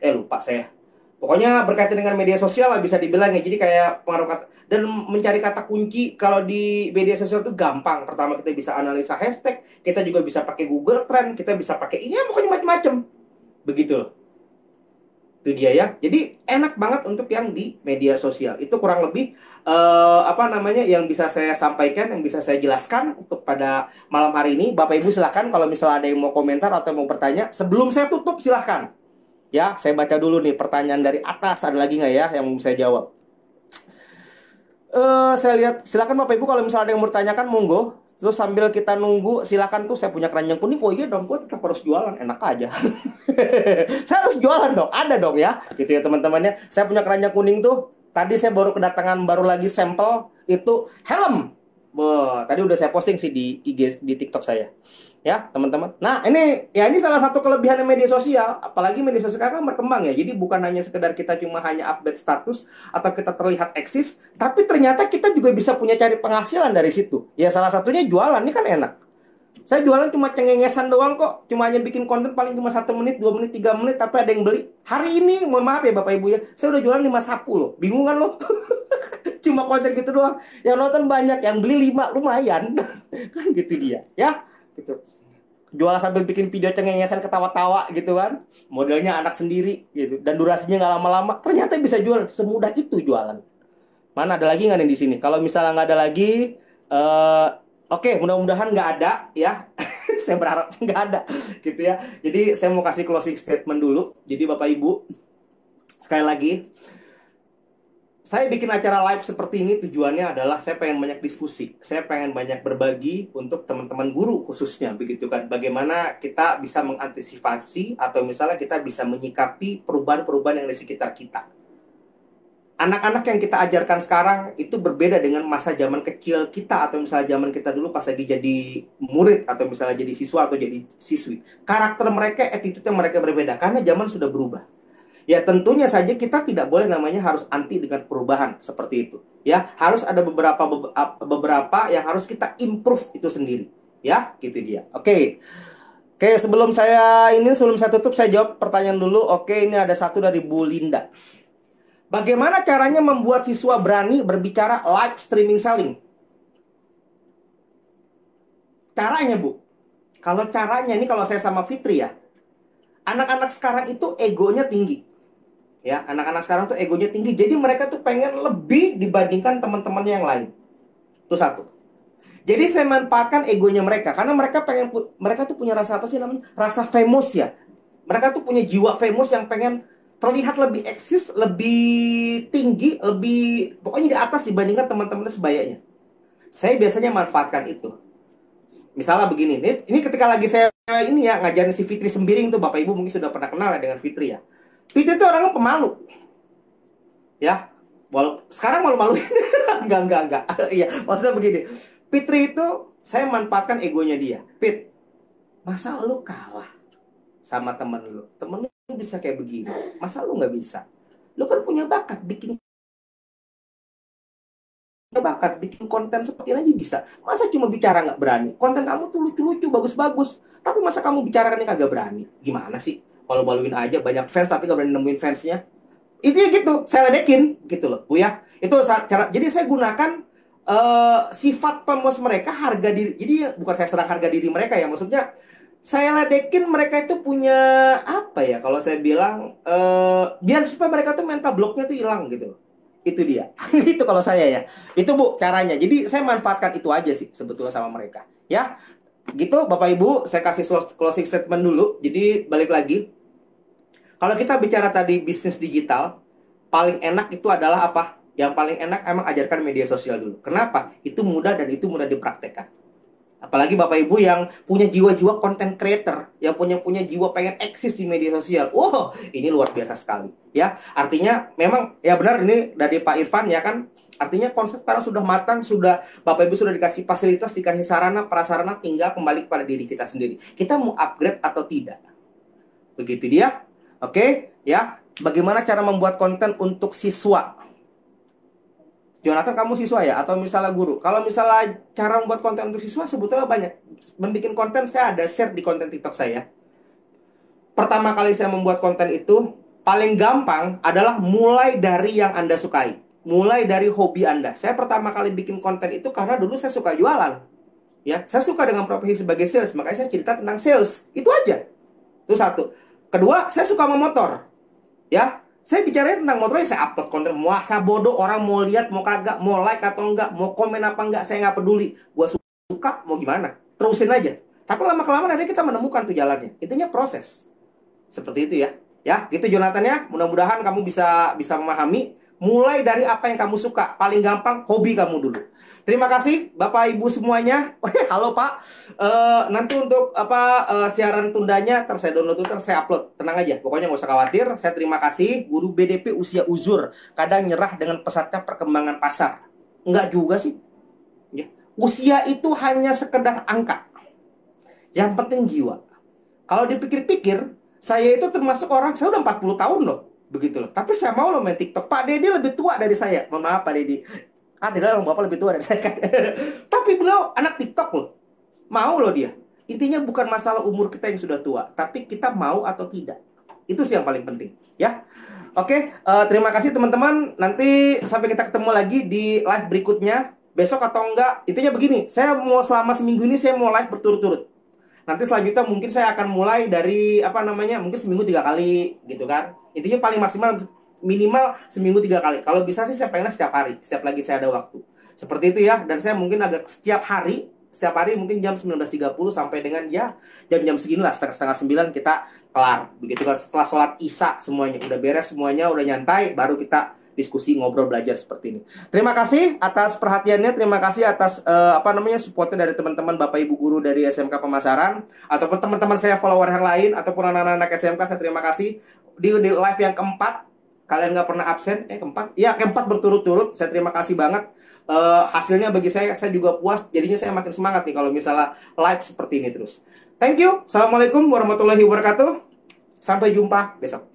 Lupa saya. Pokoknya berkaitan dengan media sosial lah bisa dibilang ya. Jadi kayak pengaruh kata dan mencari kata kunci kalau di media sosial itu gampang. Pertama kita bisa analisa hashtag, kita juga bisa pakai Google Trend, kita bisa pakai ini, pokoknya macam-macam. Begitu loh. Itu dia ya. Jadi enak banget untuk yang di media sosial. Itu kurang lebih yang bisa saya sampaikan, yang bisa saya jelaskan untuk pada malam hari ini. Bapak Ibu silahkan kalau misalnya ada yang mau komentar atau mau bertanya. Sebelum saya tutup silahkan. Ya, saya baca dulu nih pertanyaan dari atas. Ada lagi nggak ya yang mau saya jawab? Saya lihat, silakan Bapak Ibu kalau misalnya ada yang mau bertanyakan, monggo. Terus sambil kita nunggu, silakan tuh, saya punya keranjang kuning. Oh iya dong, gue tetap harus jualan, enak aja. Saya harus jualan dong, ada dong ya. Gitu ya teman-temannya. Saya punya keranjang kuning tuh. Tadi saya baru kedatangan baru lagi sampel itu helm. Wah, tadi udah saya posting sih di IG, di TikTok saya. Ya, teman-teman. Nah, ini salah satu kelebihan media sosial, apalagi media sosial kan berkembang ya. Jadi bukan hanya sekedar kita cuma hanya update status atau kita terlihat eksis, tapi ternyata kita juga bisa punya cari penghasilan dari situ. Ya salah satunya jualan, ini kan enak. Saya jualan cuma cengengesan doang kok. Cuma hanya bikin konten paling cuma 1 menit, 2 menit, 3 menit, tapi ada yang beli. Hari ini, mohon maaf ya Bapak Ibu ya, saya udah jualan 5 sapu loh. Bingung kan lo? Cuma konten gitu doang. Yang nonton banyak, yang beli 5 lumayan. Kan gitu dia, ya. Gitu. Jual sambil bikin video cengengesan ketawa-tawa gitu kan. Modelnya anak sendiri gitu. Dan durasinya nggak lama-lama. Ternyata bisa jual. Semudah itu jualan. Mana ada lagi nggak nih di sini? Kalau misalnya nggak ada lagi, oke, mudah-mudahan nggak ada ya. Saya berharap nggak ada gitu ya. Jadi saya mau kasih closing statement dulu. Jadi Bapak Ibu, sekali lagi, Saya bikin acara live seperti ini tujuannya adalah saya pengen banyak diskusi, saya pengen banyak berbagi untuk teman-teman guru khususnya, begitu kan. Bagaimana kita bisa mengantisipasi atau misalnya kita bisa menyikapi perubahan-perubahan yang di sekitar kita. Anak-anak yang kita ajarkan sekarang itu berbeda dengan masa zaman kecil kita atau misalnya zaman kita dulu pas lagi jadi murid atau misalnya jadi siswa atau jadi siswi. Karakter mereka, attitude mereka berbeda karena zaman sudah berubah. Ya tentunya saja kita tidak boleh namanya harus anti dengan perubahan seperti itu. Ya, harus ada beberapa yang harus kita improve itu sendiri. Ya, gitu dia. Oke. Oke, sebelum saya tutup saya jawab pertanyaan dulu. Oke, ini ada satu dari Bu Linda. Bagaimana caranya membuat siswa berani berbicara live streaming selling? Caranya, Bu. Kalau caranya ini kalau saya sama Fitri ya. Anak-anak sekarang itu egonya tinggi. Ya, anak-anak sekarang tuh egonya tinggi. Jadi mereka tuh pengen lebih dibandingkan teman-teman yang lain. Itu satu. Jadi saya manfaatkan egonya mereka karena mereka tuh punya rasa apa sih namanya? Rasa famous ya. Mereka tuh punya jiwa famous yang pengen terlihat lebih eksis, lebih tinggi, lebih pokoknya di atas dibandingkan teman-teman sebayanya. Saya biasanya manfaatkan itu. Misalnya begini, ini ketika lagi saya ini ya ngajarin si Fitri Sembiring tuh, Bapak Ibu mungkin sudah pernah kenal ya dengan Fitri ya. Fitri itu orangnya pemalu, ya. Walau sekarang malu-maluin, enggak. Iya, maksudnya begini. Fitri itu saya manfaatkan egonya dia. Fit, masa lu kalah sama temen lu bisa kayak begini, masa lu nggak bisa? Lu kan punya bakat bikin konten seperti ini aja bisa. Masa cuma bicara nggak berani? Konten kamu tuh lucu-lucu, bagus-bagus. Tapi masa kamu bicara kan kagak berani? Gimana sih? Malu-maluin aja, banyak fans tapi nggak berani nemuin fansnya. Itu ya gitu, saya ledekin gitu loh, Bu ya. Itu cara. Jadi saya gunakan sifat pemos mereka, harga diri. Jadi bukan saya serang harga diri mereka ya, maksudnya saya ledekin mereka itu punya apa ya? Kalau saya bilang biar supaya mereka tuh mental blocknya tuh hilang gitu. Itu dia. Itu kalau saya ya. Itu Bu caranya. Jadi saya manfaatkan itu aja sih sebetulnya sama mereka. Ya, gitu Bapak Ibu, saya kasih closing statement dulu. Jadi balik lagi, kalau kita bicara tadi bisnis digital, paling enak itu adalah apa? Yang paling enak emang ajarkan media sosial dulu. Kenapa? Itu mudah dan itu mudah dipraktekkan. Apalagi Bapak Ibu yang punya jiwa-jiwa content creator, yang punya jiwa pengen eksis di media sosial. Wow, ini luar biasa sekali. Ya, artinya memang ya benar ini dari Pak Irfan ya kan. Artinya konsep sekarang sudah matang, sudah Bapak Ibu sudah dikasih fasilitas, dikasih sarana, prasarana, tinggal kembali kepada diri kita sendiri. Kita mau upgrade atau tidak? Begitu dia. Oke, ya. Bagaimana cara membuat konten untuk siswa? Jonathan, kamu siswa ya? Atau misalnya guru? Kalau misalnya cara membuat konten untuk siswa, sebetulnya banyak. Membikin konten, saya ada share di konten TikTok saya. Pertama kali saya membuat konten itu, paling gampang adalah mulai dari yang Anda sukai. Mulai dari hobi Anda. Saya pertama kali bikin konten itu karena dulu saya suka jualan. Ya, saya suka dengan profesi sebagai sales, makanya saya cerita tentang sales. Itu aja. Itu satu. Kedua, saya suka sama motor. Ya, saya bicaranya tentang motornya, saya upload konten. Masa bodoh orang mau lihat, mau kagak, mau like atau enggak, mau komen apa enggak, saya nggak peduli. Gua suka, mau gimana? Terusin aja. Tapi lama-kelamaan nanti kita menemukan tuh jalannya. Intinya proses. Seperti itu ya. Ya, gitu Jonathan ya. Mudah-mudahan kamu bisa bisa memahami mulai dari apa yang kamu suka. Paling gampang hobi kamu dulu. Terima kasih Bapak Ibu semuanya. Halo Pak. Nanti untuk siaran tundanya saya download itu saya upload. Tenang aja, pokoknya nggak usah khawatir. Saya terima kasih guru BDP usia uzur. Kadang nyerah dengan pesatnya perkembangan pasar. Enggak juga sih. Ya. Usia itu hanya sekedar angka. Yang penting jiwa. Kalau dipikir-pikir, saya itu termasuk orang, saya udah 40 tahun loh. Begitu loh. Tapi saya mau loh main TikTok. Pak Dedi lebih tua dari saya. Mohon maaf Pak Dedi. Kan dia orang bapak lebih tua dari saya kan. Tapi beliau anak TikTok loh. Mau loh dia. Intinya bukan masalah umur kita yang sudah tua. Tapi kita mau atau tidak. Itu sih yang paling penting. Ya. Oke. Terima kasih teman-teman. Nanti sampai kita ketemu lagi di live berikutnya. Besok atau enggak. Intinya begini. Saya mau selama seminggu ini saya mau live berturut-turut. Nanti selanjutnya mungkin saya akan mulai dari mungkin seminggu 3 kali gitu kan. Intinya paling maksimal minimal seminggu 3 kali. Kalau bisa sih saya pengennya setiap hari, setiap lagi saya ada waktu. Seperti itu ya. Dan saya mungkin agak setiap hari setiap hari mungkin jam 19.30 sampai dengan ya jam-jam seginilah, setengah 9 kita kelar. Begitu kan setelah sholat isya semuanya udah beres, semuanya udah nyantai, baru kita diskusi ngobrol belajar seperti ini. Terima kasih atas perhatiannya, terima kasih atas supportnya dari teman-teman Bapak Ibu guru dari SMK Pemasaran ataupun teman-teman saya follower yang lain ataupun anak-anak SMK. Saya terima kasih di live yang keempat. Kalian nggak pernah absen, keempat, ya keempat berturut-turut. Saya terima kasih banget. Hasilnya bagi saya juga puas. Jadinya saya makin semangat nih kalau misalnya live seperti ini terus. Thank you. Assalamualaikum warahmatullahi wabarakatuh. Sampai jumpa besok.